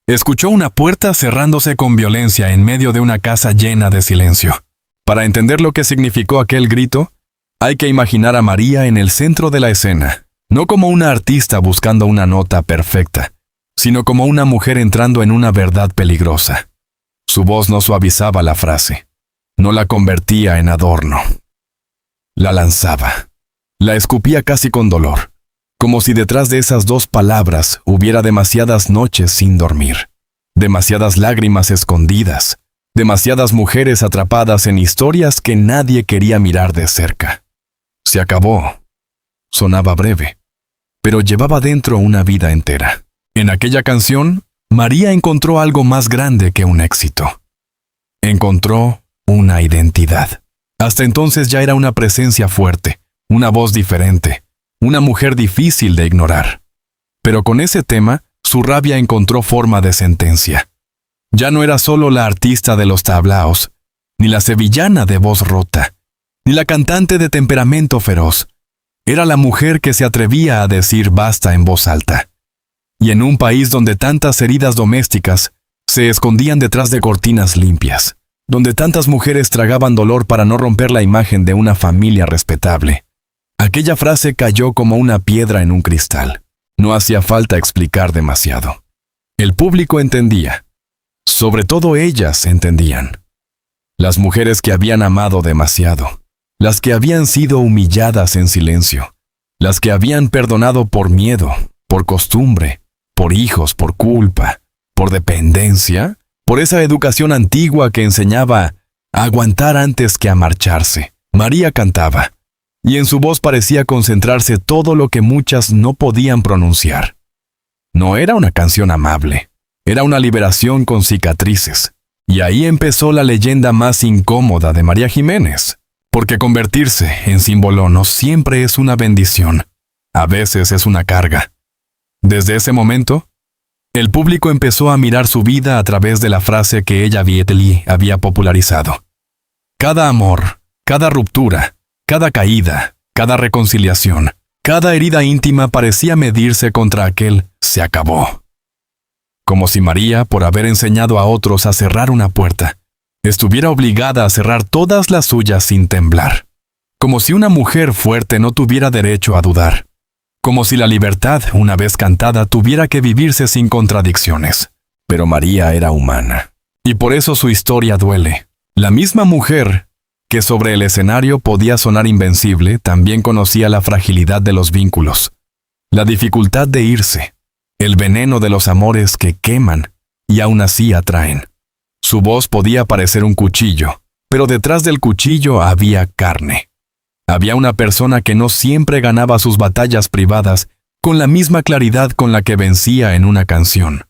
S1: Escuchó una puerta cerrándose con violencia en medio de una casa llena de silencio. Para entender lo que significó aquel grito, hay que imaginar a María en el centro de la escena, no como una artista buscando una nota perfecta, sino como una mujer entrando en una verdad peligrosa. Su voz no suavizaba la frase, no la convertía en adorno. La lanzaba, la escupía casi con dolor, como si detrás de esas dos palabras hubiera demasiadas noches sin dormir, demasiadas lágrimas escondidas, demasiadas mujeres atrapadas en historias que nadie quería mirar de cerca. Se acabó. Sonaba breve, pero llevaba dentro una vida entera. En aquella canción, María encontró algo más grande que un éxito. Encontró una identidad. Hasta entonces ya era una presencia fuerte, una voz diferente, una mujer difícil de ignorar. Pero con ese tema, su rabia encontró forma de sentencia. Ya no era solo la artista de los tablaos, ni la sevillana de voz rota, ni la cantante de temperamento feroz. Era la mujer que se atrevía a decir basta en voz alta. Y en un país donde tantas heridas domésticas se escondían detrás de cortinas limpias, donde tantas mujeres tragaban dolor para no romper la imagen de una familia respetable, aquella frase cayó como una piedra en un cristal. No hacía falta explicar demasiado. El público entendía. Sobre todo ellas entendían. Las mujeres que habían amado demasiado, las que habían sido humilladas en silencio, las que habían perdonado por miedo, por costumbre, por hijos, por culpa, por dependencia, por esa educación antigua que enseñaba a aguantar antes que a marcharse. María cantaba, y en su voz parecía concentrarse todo lo que muchas no podían pronunciar. No era una canción amable, era una liberación con cicatrices. Y ahí empezó la leyenda más incómoda de María Jiménez, porque convertirse en símbolo no siempre es una bendición, a veces es una carga. Desde ese momento, el público empezó a mirar su vida a través de la frase que ella había popularizado. Cada amor, cada ruptura, cada caída, cada reconciliación, cada herida íntima parecía medirse contra aquel se acabó. Como si María, por haber enseñado a otros a cerrar una puerta, estuviera obligada a cerrar todas las suyas sin temblar. Como si una mujer fuerte no tuviera derecho a dudar. Como si la libertad, una vez cantada, tuviera que vivirse sin contradicciones. Pero María era humana. Y por eso su historia duele. La misma mujer que sobre el escenario podía sonar invencible, también conocía la fragilidad de los vínculos, la dificultad de irse, el veneno de los amores que queman y aún así atraen. Su voz podía parecer un cuchillo, pero detrás del cuchillo había carne. Había una persona que no siempre ganaba sus batallas privadas con la misma claridad con la que vencía en una canción.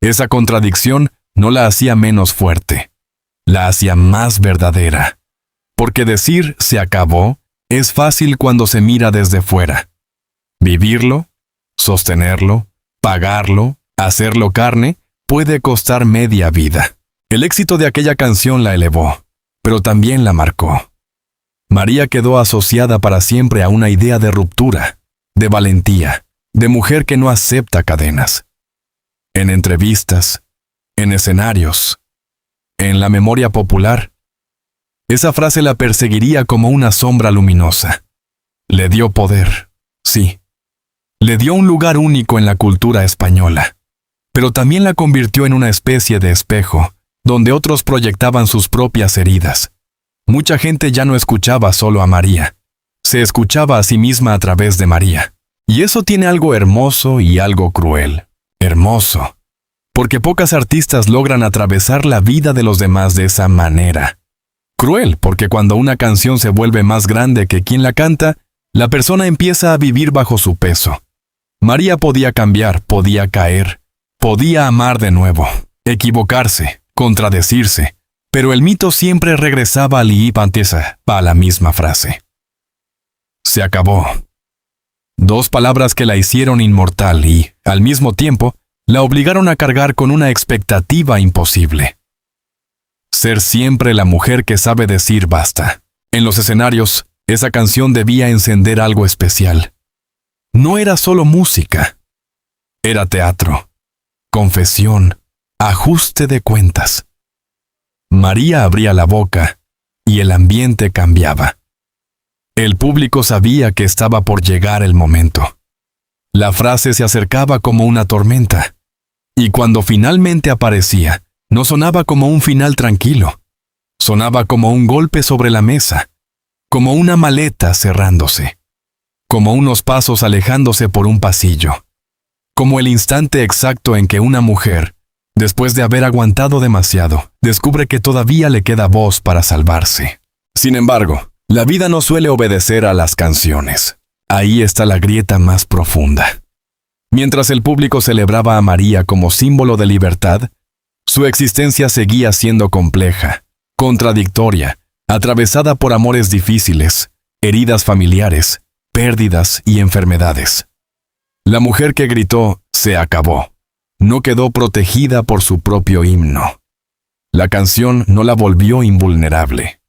S1: Esa contradicción no la hacía menos fuerte, la hacía más verdadera. Porque decir se acabó es fácil cuando se mira desde fuera. Vivirlo, sostenerlo, pagarlo, hacerlo carne, puede costar media vida. El éxito de aquella canción la elevó, pero también la marcó. María quedó asociada para siempre a una idea de ruptura, de valentía, de mujer que no acepta cadenas. En entrevistas, en escenarios, en la memoria popular, esa frase la perseguiría como una sombra luminosa. Le dio poder, sí. Le dio un lugar único en la cultura española, pero también la convirtió en una especie de espejo, donde otros proyectaban sus propias heridas. Mucha gente ya no escuchaba solo a María, se escuchaba a sí misma a través de María. Y eso tiene algo hermoso y algo cruel. Hermoso, porque pocas artistas logran atravesar la vida de los demás de esa manera. Cruel, porque cuando una canción se vuelve más grande que quien la canta, la persona empieza a vivir bajo su peso. María podía cambiar, podía caer, podía amar de nuevo, equivocarse, contradecirse, pero el mito siempre regresaba a la misma frase. Se acabó. Dos palabras que la hicieron inmortal y, al mismo tiempo, la obligaron a cargar con una expectativa imposible. Ser siempre la mujer que sabe decir basta. En los escenarios, esa canción debía encender algo especial. No era solo música. Era teatro, confesión, ajuste de cuentas. María abría la boca y el ambiente cambiaba. El público sabía que estaba por llegar el momento. La frase se acercaba como una tormenta, y cuando finalmente aparecía, no sonaba como un final tranquilo. Sonaba como un golpe sobre la mesa, como una maleta cerrándose, como unos pasos alejándose por un pasillo, como el instante exacto en que una mujer, después de haber aguantado demasiado, descubre que todavía le queda voz para salvarse. Sin embargo, la vida no suele obedecer a las canciones. Ahí está la grieta más profunda. Mientras el público celebraba a María como símbolo de libertad, su existencia seguía siendo compleja, contradictoria, atravesada por amores difíciles, heridas familiares, pérdidas y enfermedades. La mujer que gritó "se acabó" no quedó protegida por su propio himno. La canción no la volvió invulnerable.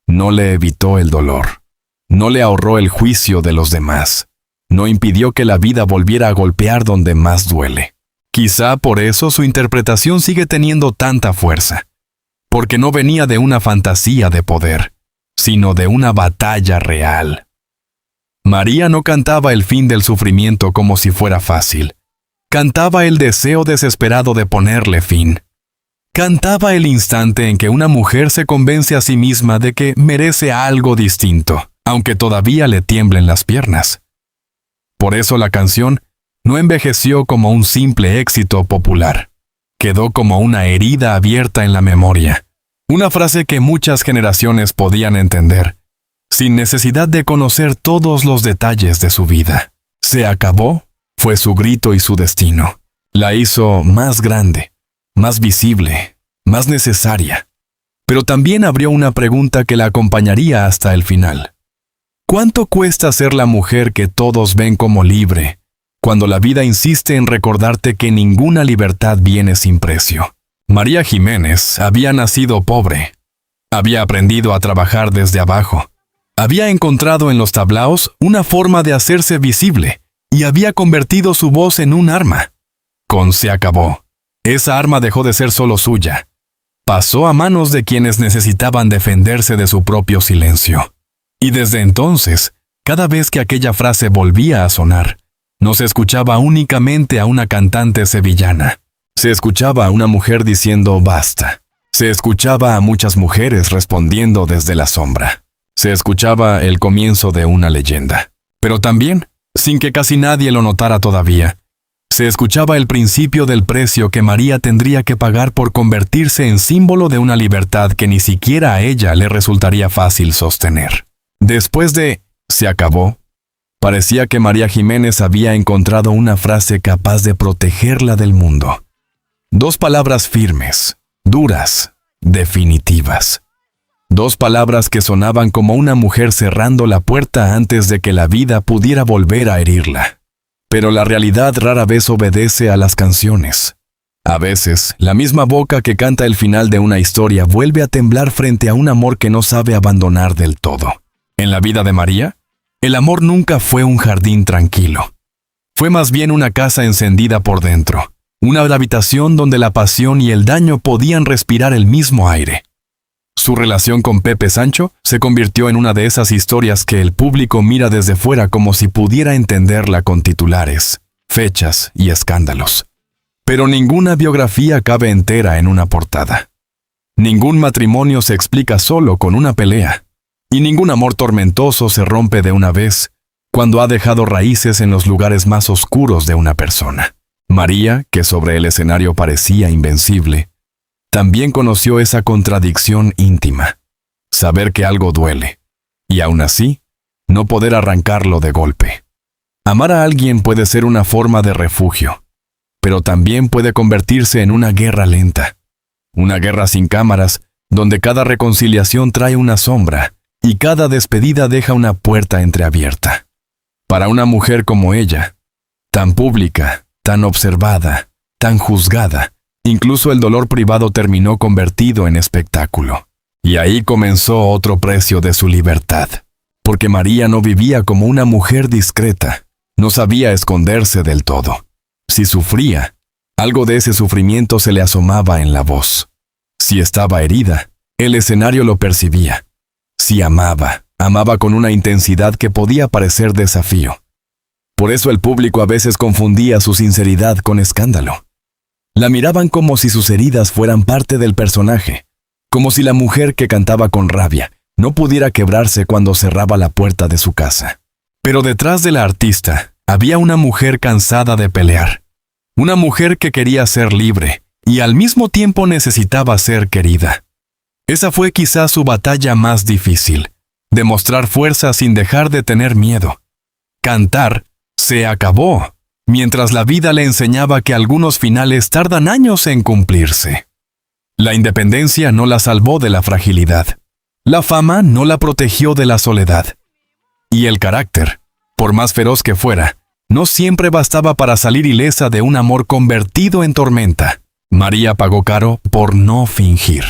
S1: No le evitó el dolor. No le ahorró el juicio de los demás. No impidió que la vida volviera a golpear donde más duele. Quizá por eso su interpretación sigue teniendo tanta fuerza. Porque no venía de una fantasía de poder, sino de una batalla real. María no cantaba el fin del sufrimiento como si fuera fácil. Cantaba el deseo desesperado de ponerle fin. Cantaba el instante en que una mujer se convence a sí misma de que merece algo distinto, aunque todavía le tiemblen las piernas. Por eso la canción no envejeció como un simple éxito popular. Quedó como una herida abierta en la memoria. Una frase que muchas generaciones podían entender, sin necesidad de conocer todos los detalles de su vida. Se acabó, fue su grito y su destino. La hizo más grande, más visible, más necesaria. Pero también abrió una pregunta que la acompañaría hasta el final. ¿Cuánto cuesta ser la mujer que todos ven como libre, cuando la vida insiste en recordarte que ninguna libertad viene sin precio? María Jiménez había nacido pobre. Había aprendido a trabajar desde abajo. Había encontrado en los tablaos una forma de hacerse visible y había convertido su voz en un arma. Con Se acabó, esa arma dejó de ser solo suya. Pasó a manos de quienes necesitaban defenderse de su propio silencio. Y desde entonces, cada vez que aquella frase volvía a sonar, no se escuchaba únicamente a una cantante sevillana. Se escuchaba a una mujer diciendo basta. Se escuchaba a muchas mujeres respondiendo desde la sombra. Se escuchaba el comienzo de una leyenda. Pero también, sin que casi nadie lo notara todavía, se escuchaba el principio del precio que María tendría que pagar por convertirse en símbolo de una libertad que ni siquiera a ella le resultaría fácil sostener. Después de Se acabó, parecía que María Jiménez había encontrado una frase capaz de protegerla del mundo. Dos palabras firmes, duras, definitivas. Dos palabras que sonaban como una mujer cerrando la puerta antes de que la vida pudiera volver a herirla. Pero la realidad rara vez obedece a las canciones. A veces, la misma boca que canta el final de una historia vuelve a temblar frente a un amor que no sabe abandonar del todo. En la vida de María, el amor nunca fue un jardín tranquilo. Fue más bien una casa encendida por dentro. Una habitación donde la pasión y el daño podían respirar el mismo aire. Su relación con Pepe Sancho se convirtió en una de esas historias que el público mira desde fuera como si pudiera entenderla con titulares, fechas y escándalos. Pero ninguna biografía cabe entera en una portada. Ningún matrimonio se explica solo con una pelea. Y ningún amor tormentoso se rompe de una vez, cuando ha dejado raíces en los lugares más oscuros de una persona. María, que sobre el escenario parecía invencible, también conoció esa contradicción íntima, saber que algo duele, y aún así, no poder arrancarlo de golpe. Amar a alguien puede ser una forma de refugio, pero también puede convertirse en una guerra lenta, una guerra sin cámaras, donde cada reconciliación trae una sombra y cada despedida deja una puerta entreabierta. Para una mujer como ella, tan pública, tan observada, tan juzgada, incluso el dolor privado terminó convertido en espectáculo. Y ahí comenzó otro precio de su libertad, porque María no vivía como una mujer discreta, no sabía esconderse del todo. Si sufría, algo de ese sufrimiento se le asomaba en la voz. Si estaba herida, el escenario lo percibía. Si amaba, amaba con una intensidad que podía parecer desafío. Por eso el público a veces confundía su sinceridad con escándalo. La miraban como si sus heridas fueran parte del personaje, como si la mujer que cantaba con rabia no pudiera quebrarse cuando cerraba la puerta de su casa. Pero detrás de la artista había una mujer cansada de pelear, una mujer que quería ser libre y al mismo tiempo necesitaba ser querida. Esa fue quizás su batalla más difícil, demostrar fuerza sin dejar de tener miedo. Cantar se acabó, mientras la vida le enseñaba que algunos finales tardan años en cumplirse. La independencia no la salvó de la fragilidad. La fama no la protegió de la soledad. Y el carácter, por más feroz que fuera, no siempre bastaba para salir ilesa de un amor convertido en tormenta. María pagó caro por no fingir.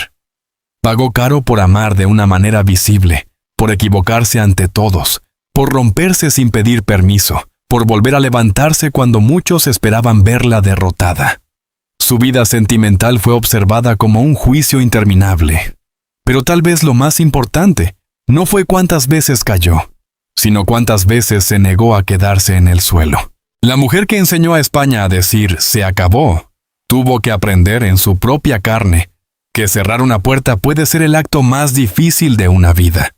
S1: Pagó caro por amar de una manera visible, por equivocarse ante todos, por romperse sin pedir permiso, por volver a levantarse cuando muchos esperaban verla derrotada. Su vida sentimental fue observada como un juicio interminable. Pero tal vez lo más importante no fue cuántas veces cayó, sino cuántas veces se negó a quedarse en el suelo. La mujer que enseñó a España a decir «se acabó» tuvo que aprender en su propia carne que cerrar una puerta puede ser el acto más difícil de una vida.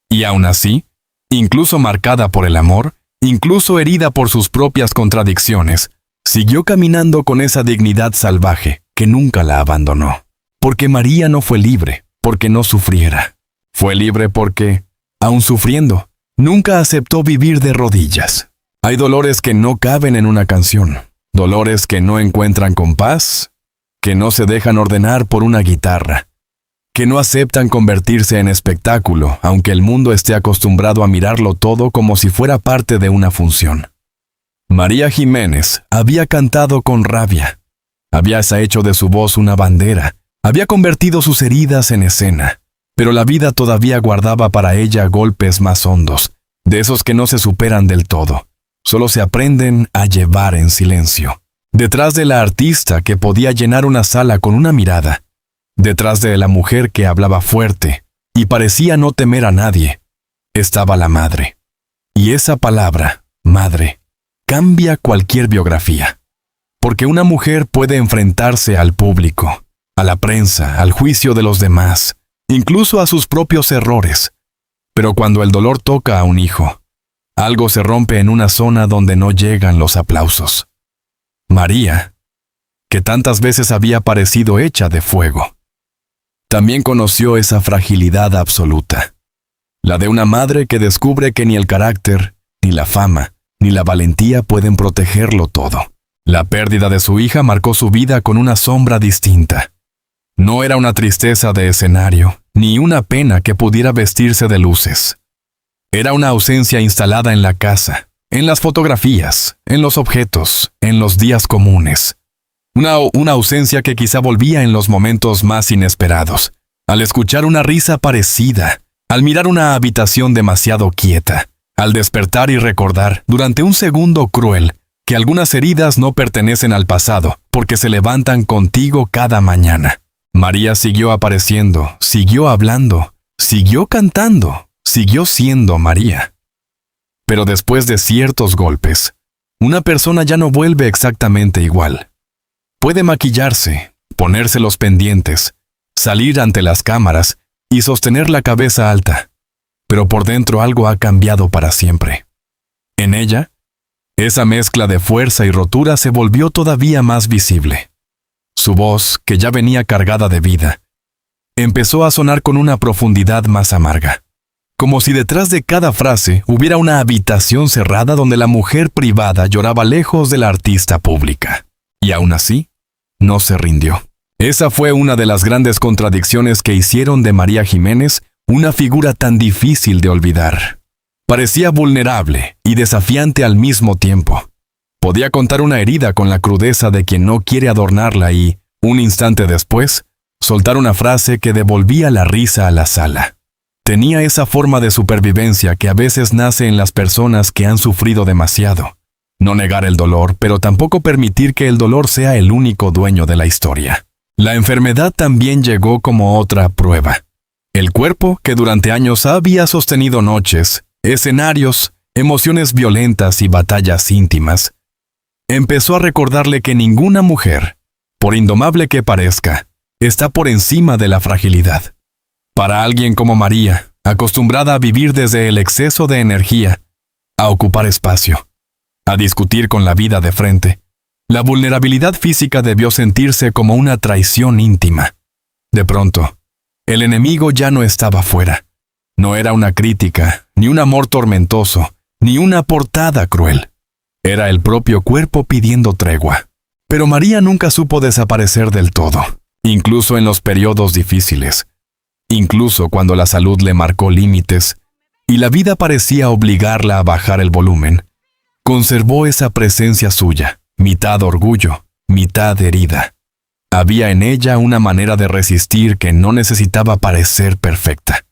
S1: Y aún así, incluso marcada por el amor, incluso herida por sus propias contradicciones, siguió caminando con esa dignidad salvaje que nunca la abandonó. Porque María no fue libre porque no sufriera. Fue libre porque, aun sufriendo, nunca aceptó vivir de rodillas. Hay dolores que no caben en una canción, dolores que no encuentran compás, que no se dejan ordenar por una guitarra, que no aceptan convertirse en espectáculo, aunque el mundo esté acostumbrado a mirarlo todo como si fuera parte de una función. María Jiménez había cantado con rabia, había hecho de su voz una bandera, había convertido sus heridas en escena, pero la vida todavía guardaba para ella golpes más hondos, de esos que no se superan del todo, solo se aprenden a llevar en silencio. Detrás de la artista que podía llenar una sala con una mirada, detrás de la mujer que hablaba fuerte y parecía no temer a nadie, estaba la madre. Y esa palabra, madre, cambia cualquier biografía. Porque una mujer puede enfrentarse al público, a la prensa, al juicio de los demás, incluso a sus propios errores. Pero cuando el dolor toca a un hijo, algo se rompe en una zona donde no llegan los aplausos. María, que tantas veces había parecido hecha de fuego, también conoció esa fragilidad absoluta, la de una madre que descubre que ni el carácter, ni la fama, ni la valentía pueden protegerlo todo. La pérdida de su hija marcó su vida con una sombra distinta. No era una tristeza de escenario, ni una pena que pudiera vestirse de luces. Era una ausencia instalada en la casa, en las fotografías, en los objetos, en los días comunes. Una ausencia que quizá volvía en los momentos más inesperados, al escuchar una risa parecida, al mirar una habitación demasiado quieta, al despertar y recordar, durante un segundo cruel, que algunas heridas no pertenecen al pasado, porque se levantan contigo cada mañana. María siguió apareciendo, siguió hablando, siguió cantando, siguió siendo María. Pero después de ciertos golpes, una persona ya no vuelve exactamente igual. Puede maquillarse, ponerse los pendientes, salir ante las cámaras y sostener la cabeza alta, pero por dentro algo ha cambiado para siempre. En ella, esa mezcla de fuerza y rotura se volvió todavía más visible. Su voz, que ya venía cargada de vida, empezó a sonar con una profundidad más amarga, como si detrás de cada frase hubiera una habitación cerrada donde la mujer privada lloraba lejos de la artista pública. Y aún así, no se rindió. Esa fue una de las grandes contradicciones que hicieron de María Jiménez una figura tan difícil de olvidar. Parecía vulnerable y desafiante al mismo tiempo. Podía contar una herida con la crudeza de quien no quiere adornarla y, un instante después, soltar una frase que devolvía la risa a la sala. Tenía esa forma de supervivencia que a veces nace en las personas que han sufrido demasiado. No negar el dolor, pero tampoco permitir que el dolor sea el único dueño de la historia. La enfermedad también llegó como otra prueba. El cuerpo, que durante años había sostenido noches, escenarios, emociones violentas y batallas íntimas, empezó a recordarle que ninguna mujer, por indomable que parezca, está por encima de la fragilidad. Para alguien como María, acostumbrada a vivir desde el exceso de energía, a ocupar espacio, a discutir con la vida de frente, la vulnerabilidad física debió sentirse como una traición íntima. De pronto, el enemigo ya no estaba fuera. No era una crítica, ni un amor tormentoso, ni una portada cruel. Era el propio cuerpo pidiendo tregua. Pero María nunca supo desaparecer del todo, incluso en los periodos difíciles, incluso cuando la salud le marcó límites y la vida parecía obligarla a bajar el volumen. Conservó esa presencia suya, mitad orgullo, mitad herida. Había en ella una manera de resistir que no necesitaba parecer perfecta.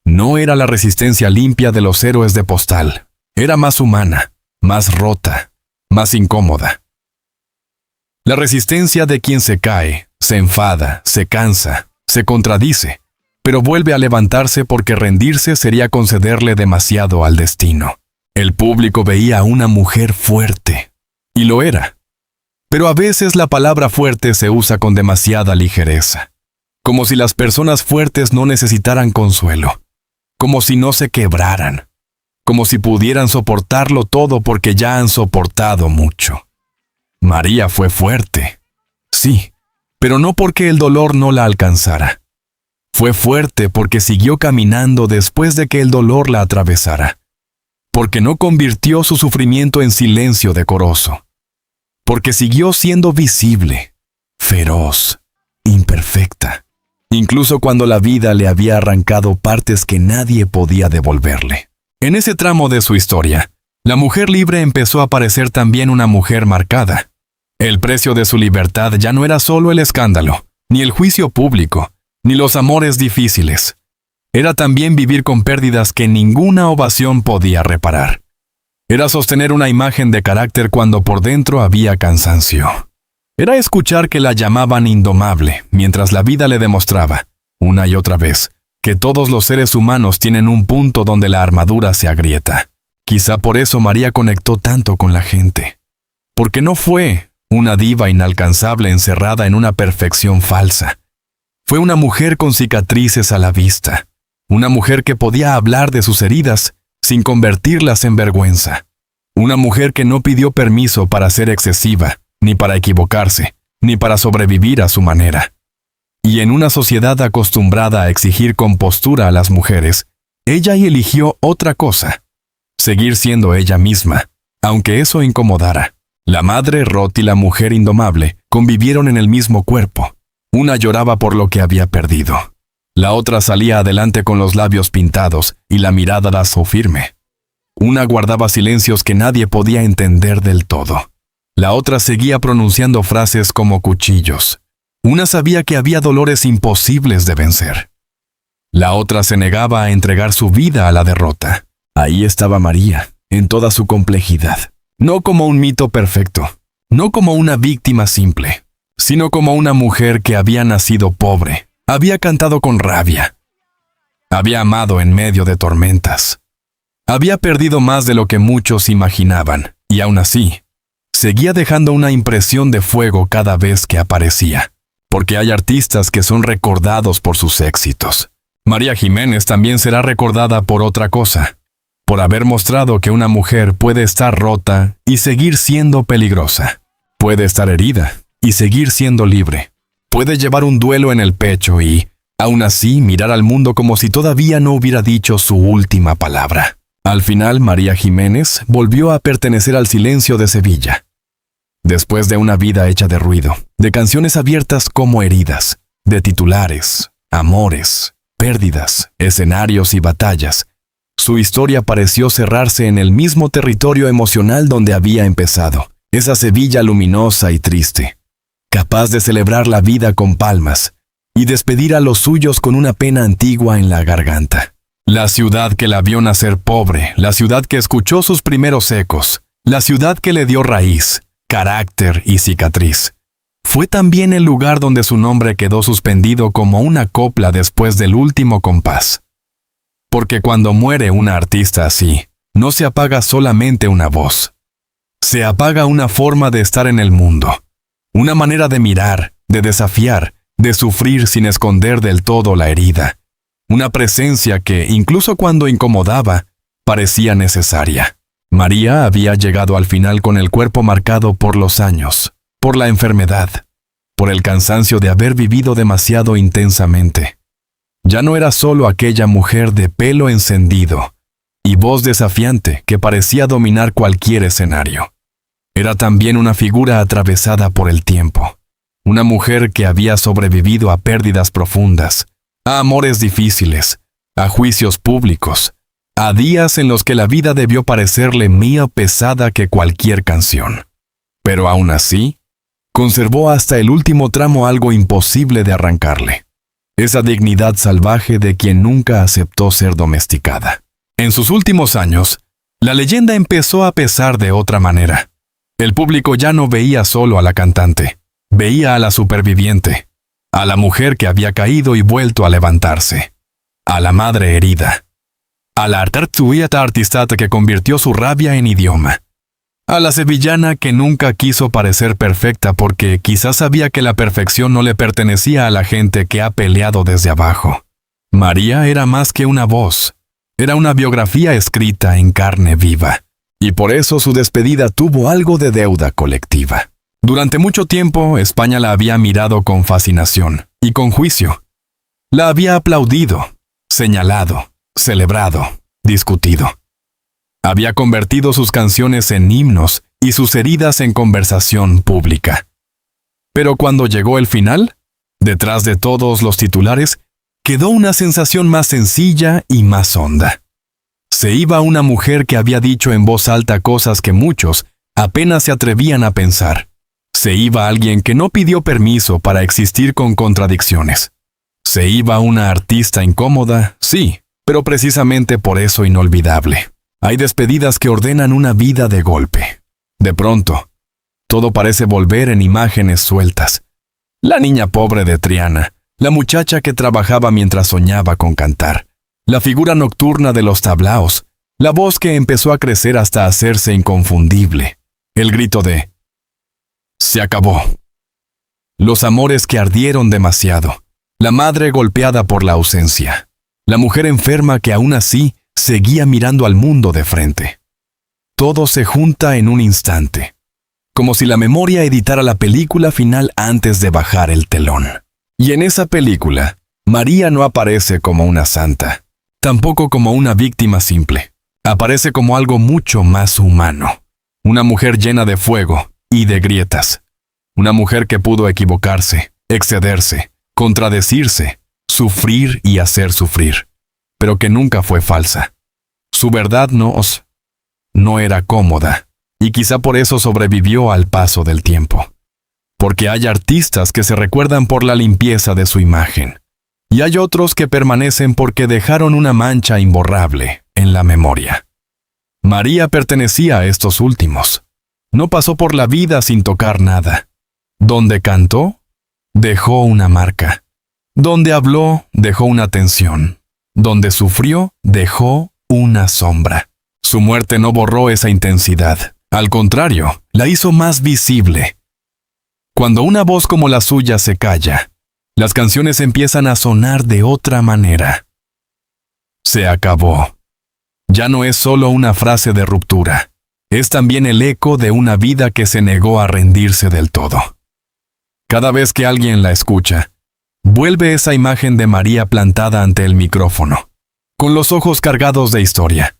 S1: No era la resistencia limpia de los héroes de postal. Era más humana, más rota, más incómoda. La resistencia de quien se cae, se enfada, se cansa, se contradice, pero vuelve a levantarse porque rendirse sería concederle demasiado al destino. El público veía a una mujer fuerte, y lo era. Pero a veces la palabra fuerte se usa con demasiada ligereza, como si las personas fuertes no necesitaran consuelo, como si no se quebraran, como si pudieran soportarlo todo porque ya han soportado mucho. María fue fuerte, sí, pero no porque el dolor no la alcanzara. Fue fuerte porque siguió caminando después de que el dolor la atravesara, porque no convirtió su sufrimiento en silencio decoroso, porque siguió siendo visible, feroz, imperfecta, incluso cuando la vida le había arrancado partes que nadie podía devolverle. En ese tramo de su historia, la mujer libre empezó a parecer también una mujer marcada. El precio de su libertad ya no era solo el escándalo, ni el juicio público, ni los amores difíciles. Era también vivir con pérdidas que ninguna ovación podía reparar. Era sostener una imagen de carácter cuando por dentro había cansancio. Era escuchar que la llamaban indomable, mientras la vida le demostraba, una y otra vez, que todos los seres humanos tienen un punto donde la armadura se agrieta. Quizá por eso María conectó tanto con la gente. Porque no fue una diva inalcanzable encerrada en una perfección falsa. Fue una mujer con cicatrices a la vista. Una mujer que podía hablar de sus heridas sin convertirlas en vergüenza. Una mujer que no pidió permiso para ser excesiva, ni para equivocarse, ni para sobrevivir a su manera. Y en una sociedad acostumbrada a exigir compostura a las mujeres, ella eligió otra cosa: seguir siendo ella misma, aunque eso incomodara. La madre Roth y la mujer indomable convivieron en el mismo cuerpo. Una lloraba por lo que había perdido. La otra salía adelante con los labios pintados y la mirada lazo firme. Una guardaba silencios que nadie podía entender del todo. La otra seguía pronunciando frases como cuchillos. Una sabía que había dolores imposibles de vencer. La otra se negaba a entregar su vida a la derrota. Ahí estaba María, en toda su complejidad. No como un mito perfecto, no como una víctima simple, sino como una mujer que había nacido pobre, había cantado con rabia, había amado en medio de tormentas, había perdido más de lo que muchos imaginaban, y aún así, seguía dejando una impresión de fuego cada vez que aparecía, porque hay artistas que son recordados por sus éxitos. María Jiménez también será recordada por otra cosa. por haber mostrado que una mujer puede estar rota y seguir siendo peligrosa. Puede estar herida y seguir siendo libre. Puede llevar un duelo en el pecho y, aún así, mirar al mundo como si todavía no hubiera dicho su última palabra. Al final, María Jiménez volvió a pertenecer al silencio de Sevilla. Después de una vida hecha de ruido, de canciones abiertas como heridas, de titulares, amores, pérdidas, escenarios y batallas, su historia pareció cerrarse en el mismo territorio emocional donde había empezado, esa Sevilla luminosa y triste, capaz de celebrar la vida con palmas y despedir a los suyos con una pena antigua en la garganta. La ciudad que la vio nacer pobre, la ciudad que escuchó sus primeros ecos, la ciudad que le dio raíz, carácter y cicatriz. Fue también el lugar donde su nombre quedó suspendido como una copla después del último compás. Porque cuando muere una artista así, no se apaga solamente una voz. Se apaga una forma de estar en el mundo, una manera de mirar, de desafiar, de sufrir sin esconder del todo la herida. Una presencia que, incluso cuando incomodaba, parecía necesaria. María había llegado al final con el cuerpo marcado por los años, por la enfermedad, por el cansancio de haber vivido demasiado intensamente. Ya no era solo aquella mujer de pelo encendido y voz desafiante que parecía dominar cualquier escenario. Era también una figura atravesada por el tiempo, una mujer que había sobrevivido a pérdidas profundas, a amores difíciles, a juicios públicos, a días en los que la vida debió parecerle más pesada que cualquier canción. Pero aún así, conservó hasta el último tramo algo imposible de arrancarle: esa dignidad salvaje de quien nunca aceptó ser domesticada. En sus últimos años, la leyenda empezó a pesar de otra manera. El público ya no veía solo a la cantante, veía a la superviviente, a la mujer que había caído y vuelto a levantarse, a la madre herida, a la artista que convirtió su rabia en idioma, a la sevillana que nunca quiso parecer perfecta porque quizás sabía que la perfección no le pertenecía a la gente que ha peleado desde abajo. María era más que una voz, era una biografía escrita en carne viva, y por eso su despedida tuvo algo de deuda colectiva. Durante mucho tiempo, España la había mirado con fascinación y con juicio. La había aplaudido, señalado, celebrado, discutido. Había convertido sus canciones en himnos y sus heridas en conversación pública. Pero cuando llegó el final, detrás de todos los titulares, quedó una sensación más sencilla y más honda. Se iba una mujer que había dicho en voz alta cosas que muchos apenas se atrevían a pensar. Se iba alguien que no pidió permiso para existir con contradicciones. Se iba una artista incómoda, sí, pero precisamente por eso inolvidable. Hay despedidas que ordenan una vida de golpe. De pronto, todo parece volver en imágenes sueltas. La niña pobre de Triana, la muchacha que trabajaba mientras soñaba con cantar, la figura nocturna de los tablaos, la voz que empezó a crecer hasta hacerse inconfundible, el grito de «Se acabó». Los amores que ardieron demasiado, la madre golpeada por la ausencia, la mujer enferma que aún así seguía mirando al mundo de frente. Todo se junta en un instante, como si la memoria editara la película final antes de bajar el telón. Y en esa película, María no aparece como una santa, tampoco como una víctima simple. Aparece como algo mucho más humano. Una mujer llena de fuego y de grietas. Una mujer que pudo equivocarse, excederse, contradecirse, sufrir y hacer sufrir, pero que nunca fue falsa. Su verdad no era cómoda, y quizá por eso sobrevivió al paso del tiempo. Porque hay artistas que se recuerdan por la limpieza de su imagen, y hay otros que permanecen porque dejaron una mancha imborrable en la memoria. María pertenecía a estos últimos. No pasó por la vida sin tocar nada. Donde cantó, dejó una marca. Donde habló, dejó una tensión. Donde sufrió, dejó una sombra. Su muerte no borró esa intensidad. Al contrario, la hizo más visible. Cuando una voz como la suya se calla, las canciones empiezan a sonar de otra manera. Se acabó. ya no es solo una frase de ruptura, es también el eco de una vida que se negó a rendirse del todo. Cada vez que alguien la escucha, vuelve esa imagen de María plantada ante el micrófono, con los ojos cargados de historia,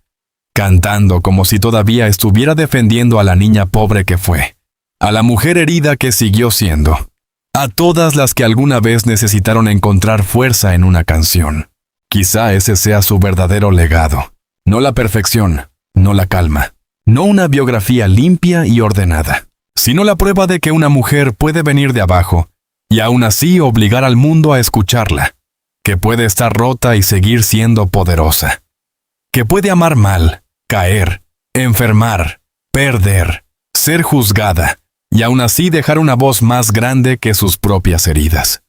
S1: cantando como si todavía estuviera defendiendo a la niña pobre que fue, a la mujer herida que siguió siendo, a todas las que alguna vez necesitaron encontrar fuerza en una canción. Quizá ese sea su verdadero legado. No la perfección, no la calma, no una biografía limpia y ordenada, sino la prueba de que una mujer puede venir de abajo y aún así obligar al mundo a escucharla, que puede estar rota y seguir siendo poderosa, que puede amar mal, caer, enfermar, perder, ser juzgada, y aún así dejar una voz más grande que sus propias heridas.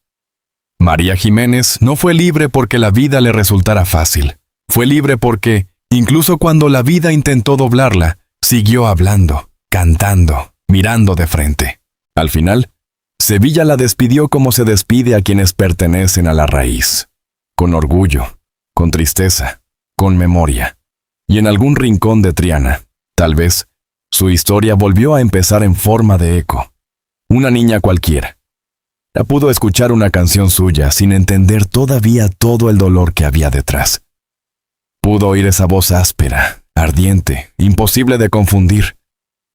S1: María Jiménez no fue libre porque la vida le resultara fácil. Fue libre porque, incluso cuando la vida intentó doblarla, siguió hablando, cantando, mirando de frente. Al final, Sevilla la despidió como se despide a quienes pertenecen a la raíz. Con orgullo, con tristeza, con memoria. Y en algún rincón de Triana, tal vez, su historia volvió a empezar en forma de eco. Una niña cualquiera. La pudo escuchar una canción suya sin entender todavía todo el dolor que había detrás. Pudo oír esa voz áspera, ardiente, imposible de confundir,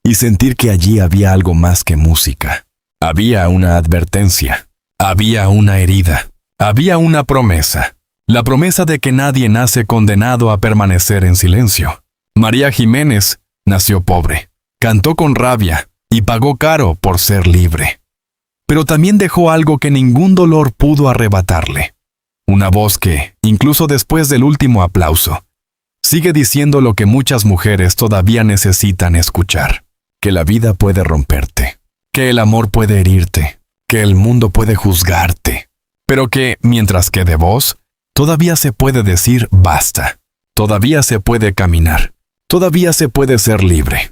S1: y sentir que allí había algo más que música. Había una advertencia, había una herida, había una promesa. La promesa de que nadie nace condenado a permanecer en silencio. María Jiménez nació pobre, cantó con rabia y pagó caro por ser libre. Pero también dejó algo que ningún dolor pudo arrebatarle. Una voz que, incluso después del último aplauso, sigue diciendo lo que muchas mujeres todavía necesitan escuchar. Que la vida puede romperte, que el amor puede herirte, que el mundo puede juzgarte, pero que, mientras quede voz, todavía se puede decir basta, todavía se puede caminar, todavía se puede ser libre.